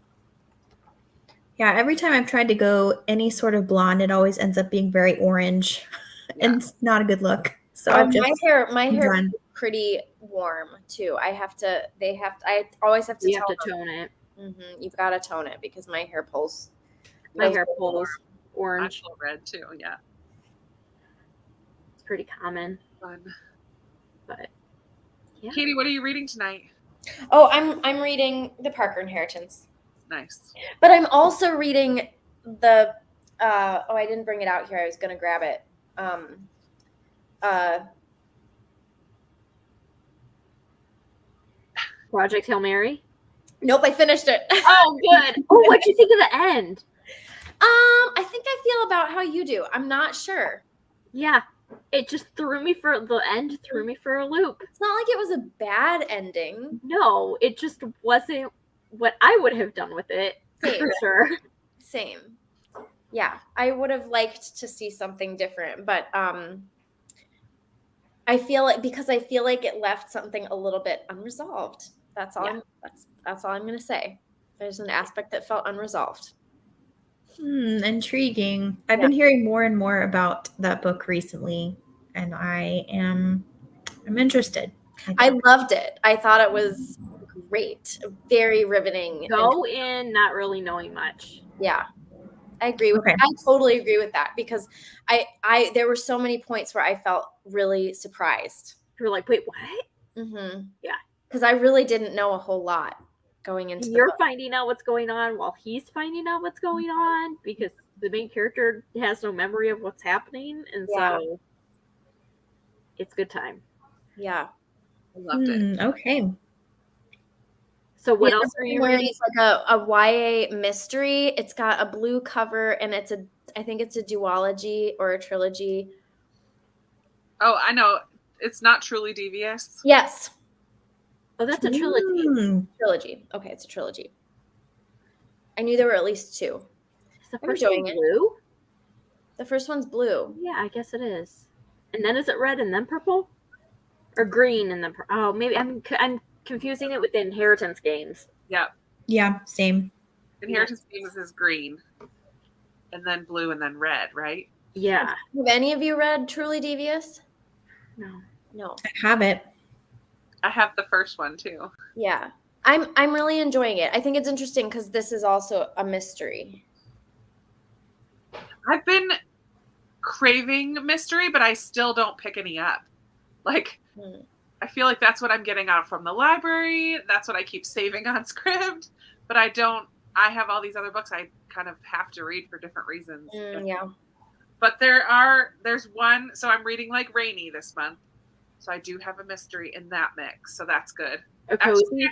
C: Yeah, every time I've tried to go any sort of blonde, it always ends up being very orange, and it's not a good look. So I've just
D: my hair
C: done.
D: is pretty warm too. I always have to
B: You have
D: tell
B: to
D: them,
B: tone it.
D: you've got to tone it because my hair pulls.
B: My
D: goes
B: hair
D: really
B: pulls
D: warm.
A: I'm
B: orange.
A: full red too. Yeah,
B: It's pretty common,
A: fun.
B: but yeah.
A: Katie, what are you reading tonight?
D: Oh, I'm reading The Parker Inheritance,
A: Nice.
D: but I'm also reading the. I didn't bring it out here. I was gonna grab it.
B: Project Hail Mary.
D: Nope, I finished it.
B: Oh, good. Oh, what'd you think of the end?
D: I think I feel about how you do. I'm not sure.
B: Yeah, it just threw me for the end. Threw me for a loop.
D: It's not like it was a bad ending.
B: No, it just wasn't what I would have done with it
D: Same.
B: for sure.
D: Same. Yeah, I would have liked to see something different, but I feel like it left something a little bit unresolved. That's all.
B: Yeah.
D: That's all I'm gonna say. There's an aspect that felt unresolved.
C: Intriguing. I've been hearing more and more about that book recently, and I'm interested.
D: I loved it. I thought it was great. Very riveting.
B: Go in not really knowing much.
D: Yeah. I agree with
C: Okay.
D: I totally agree with that because I there were so many points where I felt really surprised.
B: You were like, wait, what?
D: Mm-hmm.
B: Yeah.
D: Because I really didn't know a whole lot going into
B: You're
D: the book.
B: finding out what's going on while he's finding out what's going on because the main character has no memory of what's happening, and so it's good time.
D: Yeah.
A: I loved it.
C: Okay.
B: So what
D: Yeah,
B: else are you
D: where
B: reading?
D: it's like a YA mystery. It's got a blue cover and I think it's a duology or a trilogy.
A: Oh, I know. It's not Truly Devious.
D: Yes.
B: Oh, that's a trilogy.
D: Trilogy. Okay, it's a trilogy. I knew there were at least two.
B: Is the
D: I'm
B: first one
D: enjoying it.
B: blue?
D: The first one's blue.
B: Yeah, I guess it is. And then is it red and then purple? Or green and then oh, maybe I'm confusing it with the Inheritance games.
A: Yeah.
C: Yeah, same.
A: Inheritance Games is green. And then blue and then red, right?
B: Yeah.
D: Have any of you read Truly Devious?
B: No.
D: No.
C: I have it.
A: I have the first one too.
D: Yeah. I'm really enjoying it. I think it's interesting because this is also a mystery.
A: I've been craving mystery, but I still don't pick any up. Like, I feel like that's what I'm getting out from the library. That's what I keep saving on Scribd. But I have all these other books I kind of have to read for different reasons.
D: Yeah.
A: But there's one, so I'm reading like Rainy this month. So I do have a mystery in that mix. So that's good.
B: A cozy.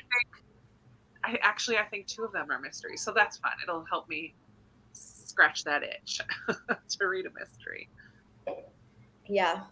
A: I think two of them are mysteries. So that's fun. It'll help me scratch that itch to read a mystery.
D: Yeah.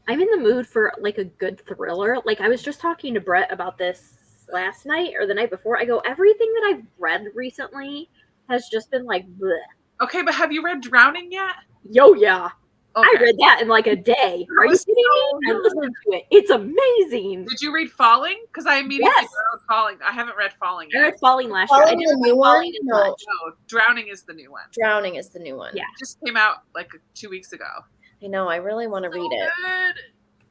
B: I'm in the mood for like a good thriller. Like I was just talking to Brett about this last night or the night before. I go, everything that I've read recently has just been like, bleh.
A: Okay, but have you read Drowning yet?
B: Yo, yeah.
A: Okay.
B: I read that in like a day. Are you
A: was
B: kidding
A: so
B: me? I listened to it. It's amazing.
A: Did you read Falling? Because I immediately
B: Yes.
A: wrote Falling. I haven't read Falling
B: I
A: yet.
B: read Falling last year. I
D: Falling
B: didn't
D: the new
B: read
D: one?
B: Falling as
D: No.
B: much.
A: No, Drowning is the new one.
D: Drowning is the new one.
B: Yeah.
A: It just came out like 2 weeks ago.
D: I know. I really want to read it.
A: Good.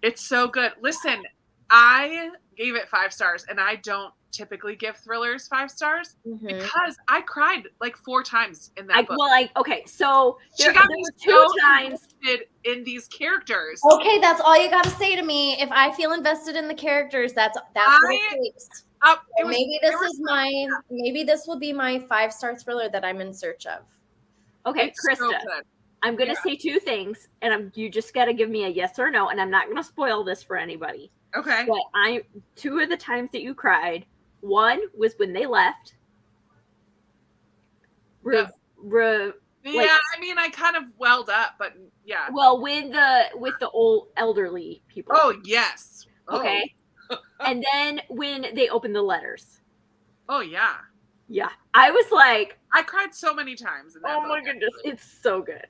A: It's so good. Listen, I gave it 5 stars, and I don't typically give thrillers 5 stars
D: Mhm.
A: because I cried like 4 times in that book.
B: Okay, so
A: She
B: there
A: got
B: were
A: me
B: 2
A: so
B: times.
A: invested in these characters.
D: Okay, that's all you got to say to me. If I feel invested in the characters, that's what it takes.
A: It was,
D: Maybe this will be my 5-star thriller that I'm in search of.
B: Okay,
A: it's so
B: Krista,
A: good.
B: I'm going to
A: Yeah.
B: say 2 things, and you just got to give me a yes or no, and I'm not going to spoil this for anybody.
A: Okay.
B: But 2 of the times that you cried, one was when they left.
A: Yeah.
B: Like-
A: I mean, I kind of welled up, but yeah.
B: Well, with the old elderly people.
A: Oh, yes.
B: Okay. And then when they opened the letters.
A: Oh, yeah.
B: Yeah. I was like,
A: I cried so many times in that
B: oh
A: book,
B: my goodness,
A: actually.
B: it's so good.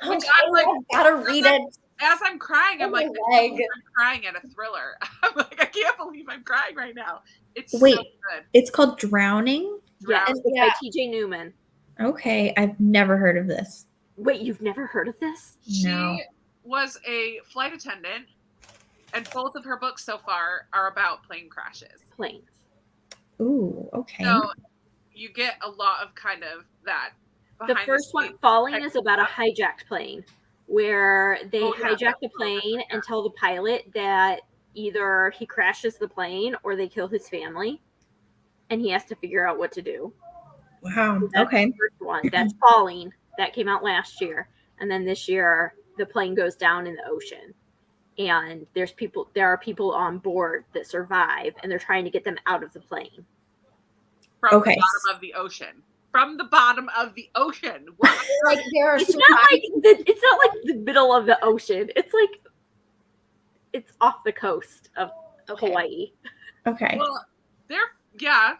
A: Which
D: Okay,
A: I'm like-
D: I gotta read it.
A: As I'm crying, I'm
D: Oh
A: like,
D: my
A: I
D: leg.
A: can't believe I'm crying at a thriller. I'm like, I can't believe I'm crying right now. It's
C: Wait.
A: so good.
C: It's called Drowning.
B: Yes,
A: Drowning.
B: it's
D: Yeah.
B: by TJ Newman.
C: Okay, I've never heard of this.
B: Wait, you've never heard of this?
C: No.
A: She was a flight attendant, and both of her books so far are about plane crashes.
B: Planes.
C: Ooh, okay.
A: So you get a lot of kind of that.
B: The first one, Falling, is about a hijacked plane where they
A: Oh, yeah,
B: hijack the plane and tell the pilot that either he crashes the plane or they kill his family, and he has to figure out what to do.
C: Wow.
B: That's
C: Okay.
B: the first one. That's Falling. That came out last year. And then this year, the plane goes down in the ocean. And there are people on board that survive, and they're trying to get them out of the plane.
A: from
C: Okay.
A: the bottom of the ocean. From the bottom of the ocean.
D: Like there are
B: It's not like the middle of the ocean. It's off the coast of Hawaii.
C: Okay.
A: Well, yeah.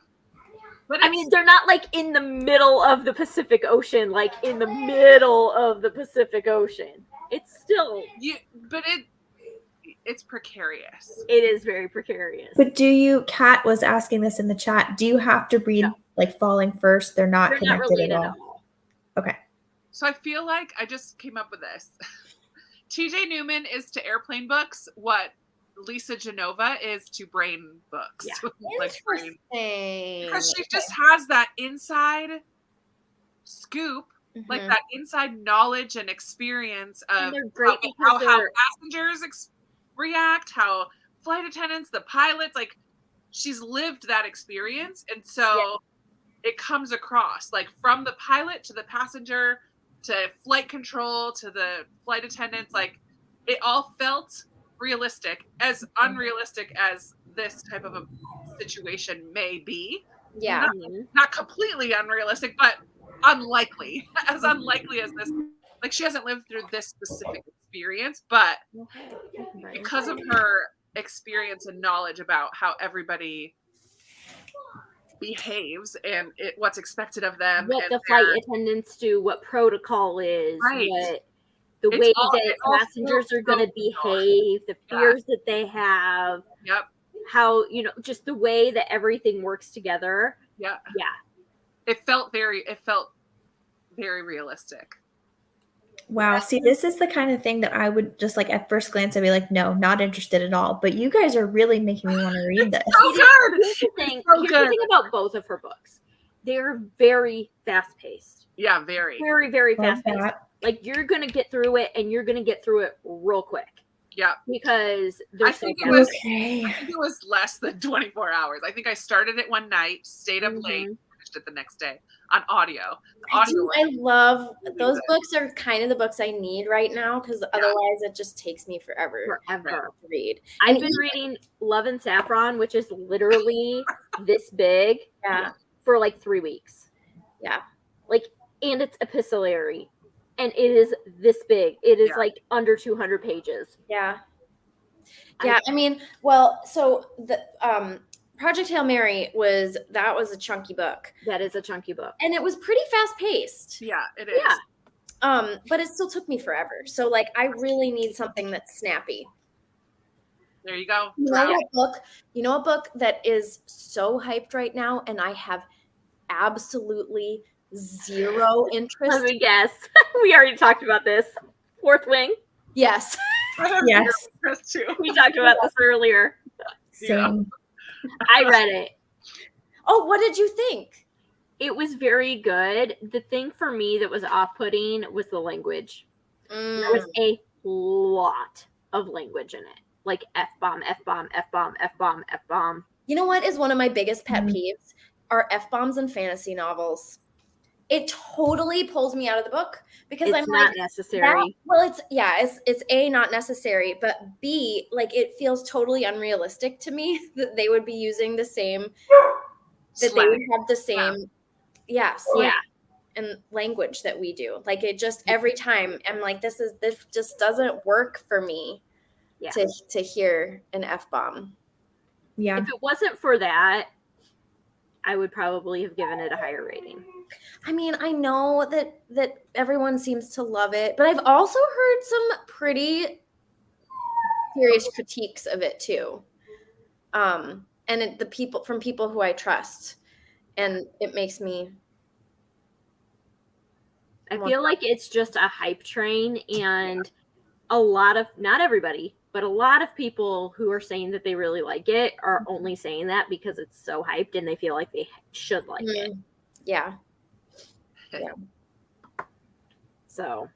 A: But
B: I mean, they're not like in the middle of the Pacific Ocean, like in the middle of the Pacific Ocean. It's still,
A: it's precarious.
B: it is very precarious.
C: But Kat was asking this in the chat. Do you have to read
B: No.
C: like Falling first? They're not
B: They're not
C: connected
B: related
C: at
B: at
C: all.
B: all.
C: Okay.
A: So I feel like I just came up with this. TJ Newman is to airplane books what Lisa Genova is to brain books.
B: Yeah.
A: Like brain.
D: Interesting.
A: Because she just has that inside scoop, like
D: Mhm.
A: that inside knowledge and experience
B: And
A: of
B: they're great
A: how
B: because they're,
A: passengers react, how flight attendants, the pilots, like she's lived that experience. And so it comes across like from the pilot to the passenger to flight control to the flight attendants, like it all felt realistic, as unrealistic as this type of a situation may be.
D: Yeah.
B: Mhm.
A: Not completely unrealistic, but unlikely. As unlikely as this. Like she hasn't lived through this specific experience, but because of her experience and knowledge about how everybody behaves and what's expected of them,
B: what
A: and
B: the flight
A: their-
B: attendants do, what protocol is,
A: Right.
B: what the
A: It's
B: way
A: all-
B: that
A: it all
B: passengers are
A: feels
B: going to
A: so
B: behave, the
A: Yeah.
B: fears that they have,
A: Yep,
B: how, just the way that everything works together.
A: yeah.
B: Yeah.
A: It felt very realistic.
C: Wow. See, this is the kind of thing that I would just like at first glance, I'd be like, no, not interested at all. But you guys are really making me want to read this.
A: So good.
B: Here's the thing.
A: so
B: Here's
A: good.
B: the thing about both of her books. They're very fast paced.
A: Yeah, very.
B: Very, very
C: Love
B: fast paced.
C: that.
B: Like you're gonna get through it, and you're gonna get through it real quick
A: Yeah.
B: because they're
A: I
B: so
A: think it
B: fast.
A: was-
C: Okay.
A: I think it was less than 24 hours. I think I started it one night, stayed up
B: Mm-hmm.
A: late, finished it the next day on audio. The audio
D: I love those books are kind of the books I need right now because otherwise it just takes me forever
B: Forever.
D: to read.
B: I've
D: And
B: been reading Love and Saffron, which is literally this big
D: Yeah.
B: for like 3 weeks.
D: Yeah.
B: Like, and it's epistolary, and it is this big. It is
A: Yeah.
B: like under 200 pages.
D: Yeah. Yeah, I mean, well, so the Project Hail Mary was a chunky book.
B: That is a chunky book.
D: And it was pretty fast paced.
A: Yeah, it is.
B: Yeah.
D: But it still took me forever. So like I really need something that's snappy.
A: There you go.
D: You know a book that is so hyped right now and I have absolutely zero interest.
B: Let me guess. We already talked about this. Fourth Wing.
D: Yes.
C: Yes.
A: Interest too.
B: We talked about this earlier.
C: Same.
B: I read it.
D: Oh, what did you think?
B: It was very good. The thing for me that was off-putting was the language. There was a lot of language in it. Like F-bomb, F-bomb, F-bomb, F-bomb, F-bomb.
D: You know what is one of my biggest pet peeves? Are F-bombs in fantasy novels. It totally pulls me out of the book because
B: It's
D: I'm
B: not
D: like,
B: necessary.
D: it's A, not necessary, but B, like it feels totally unrealistic to me that they would be using the same, that they would have the same, slang and language that we do. Like it just every time I'm like, this just doesn't work for me to hear an F-bomb.
C: Yeah.
B: If it wasn't for that, I would probably have given it a higher rating.
D: I mean, I know that everyone seems to love it, but I've also heard some pretty serious critiques of it too. And from people who I trust, and it makes me.
B: I feel like it's just a hype train, and a lot of, not everybody, but a lot of people who are saying that they really like it are only saying that because it's so hyped and they feel like they should like it.
D: Yeah.
B: So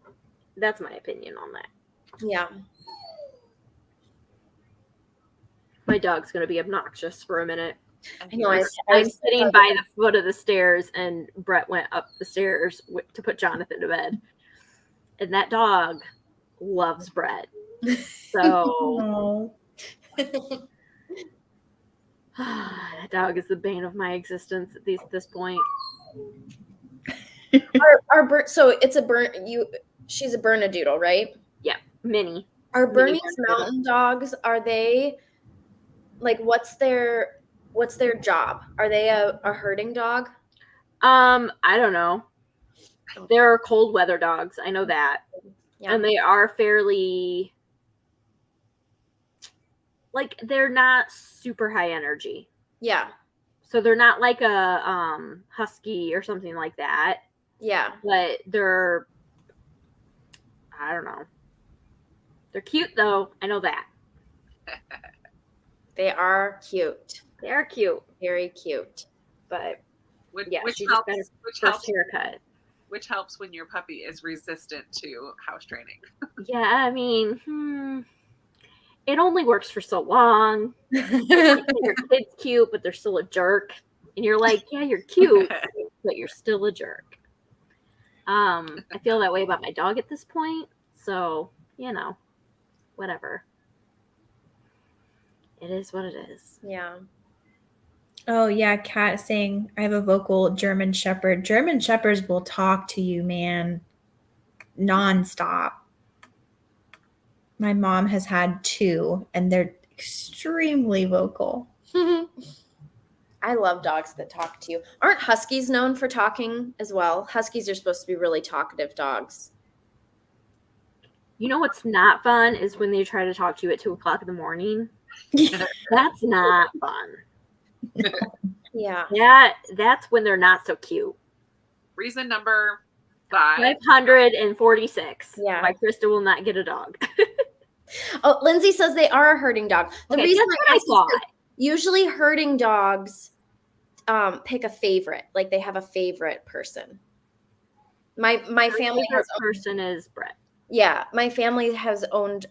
B: that's my opinion on that.
D: Yeah.
B: My dog's going to be obnoxious for a minute.
D: I know.
B: I'm sitting by the foot of the stairs and Brett went up the stairs to put Jonathan to bed. And that dog loves Brett. So that dog is the bane of my existence at this point.
D: So it's she's a Bernedoodle, right?
B: Yeah, mini.
D: Are Bernese mountain dogs, are they like what's their job? Are they a herding dog?
B: I don't know. They're cold weather dogs. I know that. Yeah. And they are fairly, like, they're not super high energy.
D: Yeah.
B: So they're not like a husky or something like that.
D: Yeah.
B: But they're, I don't know. They're cute though. I know that.
D: They are cute.
B: They are cute.
D: Very cute.
B: But
A: which
B: she
A: helps,
B: just got her first haircut.
A: Which helps when your puppy is resistant to house training.
B: Yeah, I mean, it only works for so long. Your kid's cute, but they're still a jerk. And you're like, yeah, you're cute, but you're still a jerk. I feel that way about my dog at this point. So, whatever. It is what it is.
D: Yeah.
C: Oh, yeah. Kat saying, I have a vocal German Shepherd. German Shepherds will talk to you, man, nonstop. My mom has had 2, and they're extremely vocal.
D: I love dogs that talk to you. Aren't Huskies known for talking as well? Huskies are supposed to be really talkative dogs.
B: You know what's not fun is when they try to talk to you at 2:00 in the morning. That's not fun.
D: Yeah.
B: That's when they're not so cute.
A: Reason number 5.
B: 546.
D: Yeah.
B: Why Krista will not get a dog.
D: Oh, Lindsay says they are a herding dog. The reason
B: I thought.
D: Usually herding dogs pick a favorite. Like they have a favorite person. My family has
B: person is Brett.
D: Yeah, my family has owned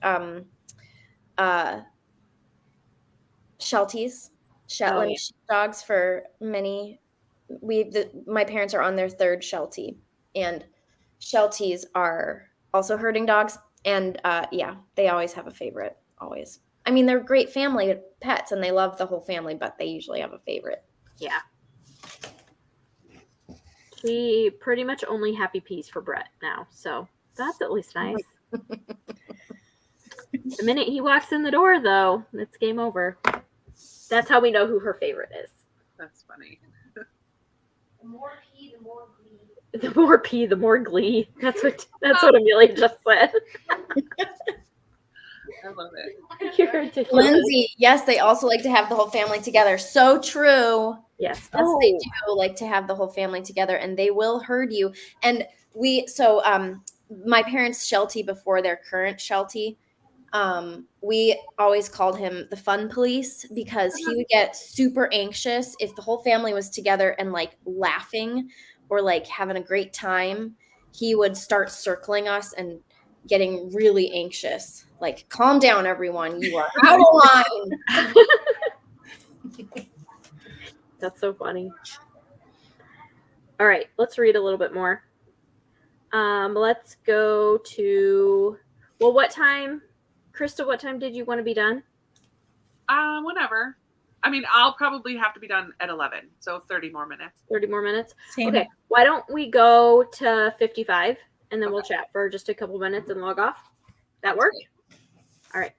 D: Shelties, Shetland dogs for many. My parents are on their 3rd Sheltie, and Shelties are also herding dogs. And they always have a favorite. Always. I mean, they're great family pets, and they love the whole family, but they usually have a favorite.
B: Yeah. We pretty much only happy peas for Brett now, so that's at least nice. The minute he walks in the door, though, it's game over. That's how we know who her favorite is.
A: That's funny.
D: The more pee, the more glee.
B: The more pee, the more glee. That's what Amelia just said.
A: I love it.
B: You're ridiculous.
D: Lindsay, yes, they also like to have the whole family together. So true.
B: Yes.
D: Yes, they do like to have the whole family together, and they will herd you. And my parents' Sheltie before their current Sheltie, we always called him the fun police because he would get super anxious if the whole family was together and like laughing or like having a great time. He would start circling us and getting really anxious. Like, calm down, everyone. You are out of line.
B: That's so funny. All right, let's read a little bit more. Let's go to, well, what time, Krista, what time did you want to be done?
A: Whenever. I mean, I'll probably have to be done at 11, so 30 more minutes.
B: 30 more minutes?
C: Same.
B: Okay, why don't we go to 55, and then we'll chat for just a couple minutes and log off? That work? All right.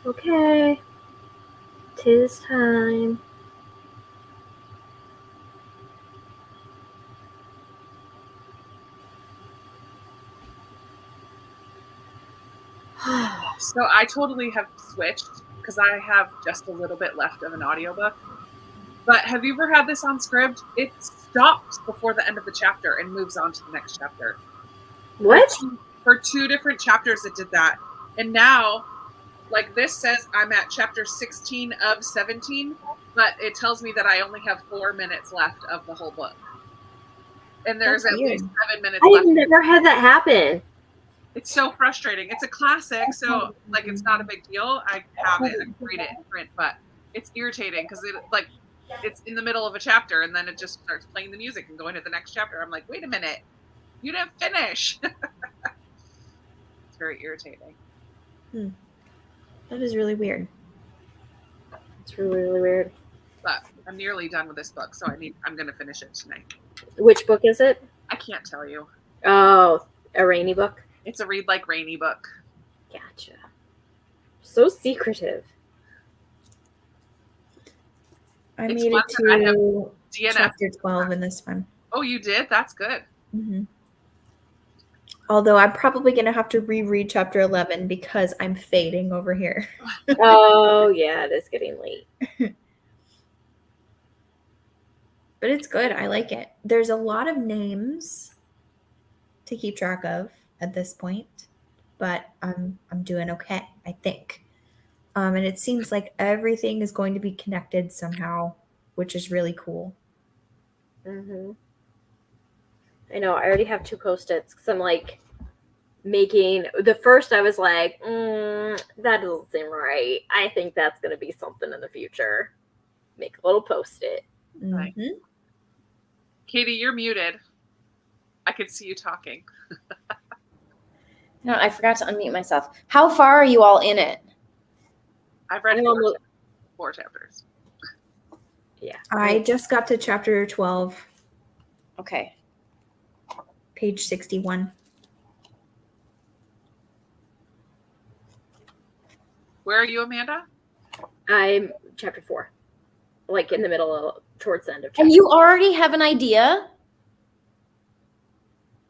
B: Okay. 'Tis time.
A: So I totally have switched because I have just a little bit left of an audiobook. But have you ever had this on Scribd? It stops before the end of the chapter and moves on to the next chapter.
B: What?
A: For two different chapters it did that. And now, like this says I'm at chapter 16 of 17, but it tells me that I only have 4 minutes left of the whole book. And there's
C: That's
A: at
C: weird.
A: least 7 minutes left.
B: I've never had that happen.
A: It's so frustrating. It's a classic, so like it's not a big deal. I have it, I can read it in print, but it's irritating because it's in the middle of a chapter and then it just starts playing the music and going to the next chapter. I'm like, wait a minute, you didn't finish. It's very irritating.
C: That is really weird.
B: It's really, really weird.
A: But I'm nearly done with this book, so I'm gonna finish it tonight.
B: Which book is it?
A: I can't tell you.
B: Oh, a rainy book?
A: It's a Read Like Rainy book.
B: Gotcha. So secretive.
C: I
A: It's
C: made
A: one
C: it
A: that I have
C: to
A: DNF.
C: chapter 12 in this one.
A: Oh, you did? That's good.
C: Mm-hmm. Although I'm probably going to have to reread chapter 11 because I'm fading over here.
B: Oh, yeah, it is getting late.
C: But it's good. I like it. There's a lot of names to keep track of at this point, but I'm doing okay, I think. And it seems like everything is going to be connected somehow, which is really cool.
B: Mm-hmm. I know. I already have 2 Post-its because I'm like making the first. I was like, that doesn't seem right. I think that's going to be something in the future. Make a little Post-it.
A: Right.
C: Mm-hmm.
A: Katie, you're muted. I could see you talking.
D: No, I forgot to unmute myself. How far are you all in it?
A: I've read 4 chapters.
B: Yeah.
C: I just got to chapter 12,
D: Okay.
C: page 61.
A: Where are you, Amanda?
B: I'm chapter 4, like in the middle of towards the end of chapter.
D: And you already have an idea?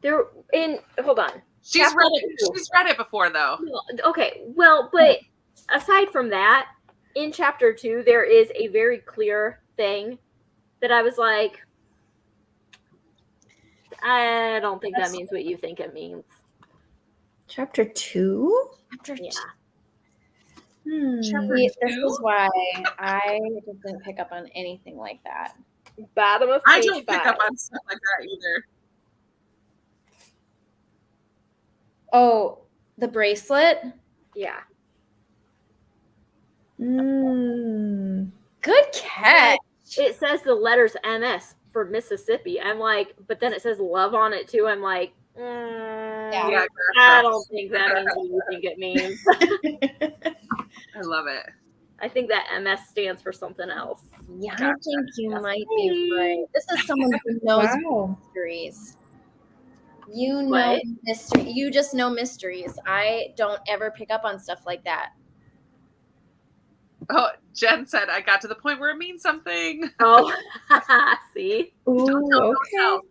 B: Hold on.
A: She's
B: Chapter
A: read it.
B: 2.
A: She's read it before, though.
B: Okay, well, but aside from that, in chapter 2, there is a very clear thing that I was like, I don't think that means what you think it means.
C: Chapter 2?
D: Chapter
B: Yeah.
D: 2. See, this is why I didn't pick up on anything like that.
B: Bottom of
A: I
B: page
A: don't pick
B: 5.
A: up on stuff like that either.
D: Oh, the bracelet?
B: Yeah.
C: Mm.
D: Good catch.
B: It says the letters MS for Mississippi. I'm like, but then it says love on it too. I'm like,
A: Yeah,
B: I don't think that means what you think it means.
A: I love it.
B: I think that MS stands for something else.
D: Yeah, I
A: Gotcha.
D: think you might be right. This is someone who knows
C: Wow.
D: mysteries. You know
B: What?
D: mystery. You just know mysteries. I don't ever pick up on stuff like that.
A: Oh, Jen said I got to the point where it means something.
B: Oh, see?
C: Ooh,
A: Don't tell.
C: okay.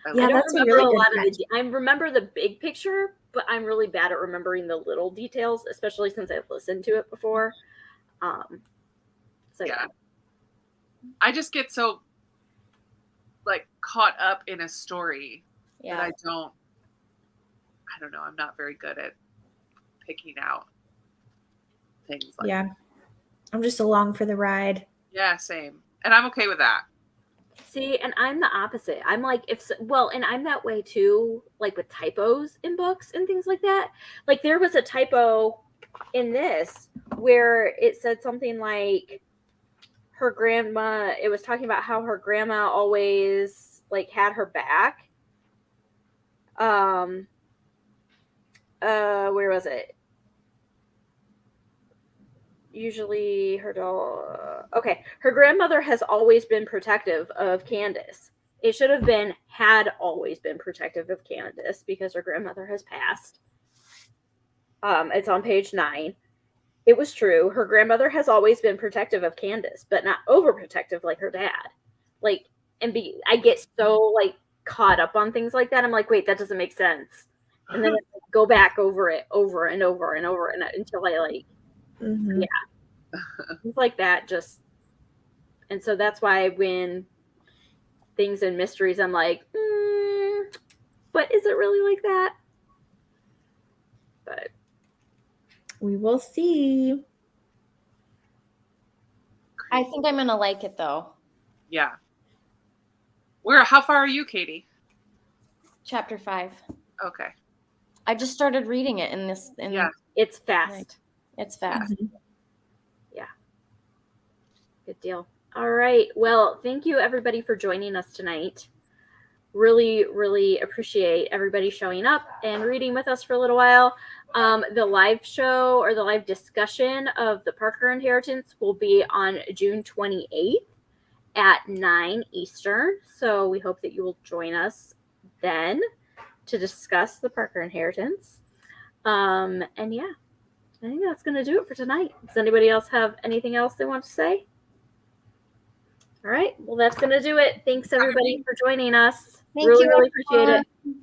A: I
C: Yeah,
A: love
C: that's a
B: remember
C: really
B: a
C: good
B: lot of
C: catch.
B: I remember the big picture, but I'm really bad at remembering the little details, especially since I've listened to it before. So
A: Yeah. I just get so like caught up in a story that
D: Yeah.
A: I don't know. I'm not very good at picking out things like
C: Yeah. I'm just along for the ride.
A: Yeah, same. And I'm okay with that.
B: See, and I'm the opposite. I'm like, and I'm that way too, like with typos in books and things like that. Like there was a typo in this where it said something like her grandma, it was talking about how her grandma always like had her back. Where was it? Usually her her grandmother has always been protective of Candace. It should have been had always been protective of Candace because her grandmother has passed. It's on page 9. It was true. Her grandmother has always been protective of Candace, but not overprotective like her dad. Like, I get so like caught up on things like that. I'm like, wait, that doesn't make sense. And then I go back over it over and over and over and until I like,
C: Mhm.
B: yeah, things like that. Just, and so that's why when things in mysteries, I'm like, but is it really like that? But
C: We will see.
D: I think I'm gonna like it though.
A: Yeah. How far are you, Katie?
D: Chapter 5.
A: Okay.
D: I just started reading it in this.
A: Yeah.
B: it's fast.
D: Right. It's fast.
C: Mhm.
B: Good deal. All right. Well, thank you everybody for joining us tonight. Really, really appreciate everybody showing up and reading with us for a little while. The live show or the live discussion of the Parker Inheritance will be on June 28th at 9 Eastern. So we hope that you will join us then to discuss the Parker Inheritance. And yeah, I think that's going to do it for tonight. Does anybody else have anything else they want to say? All right. Well, that's going to do it. Thanks, everybody, for joining us.
D: Thank
B: really,
D: you,
B: really appreciate
D: everyone.
B: it.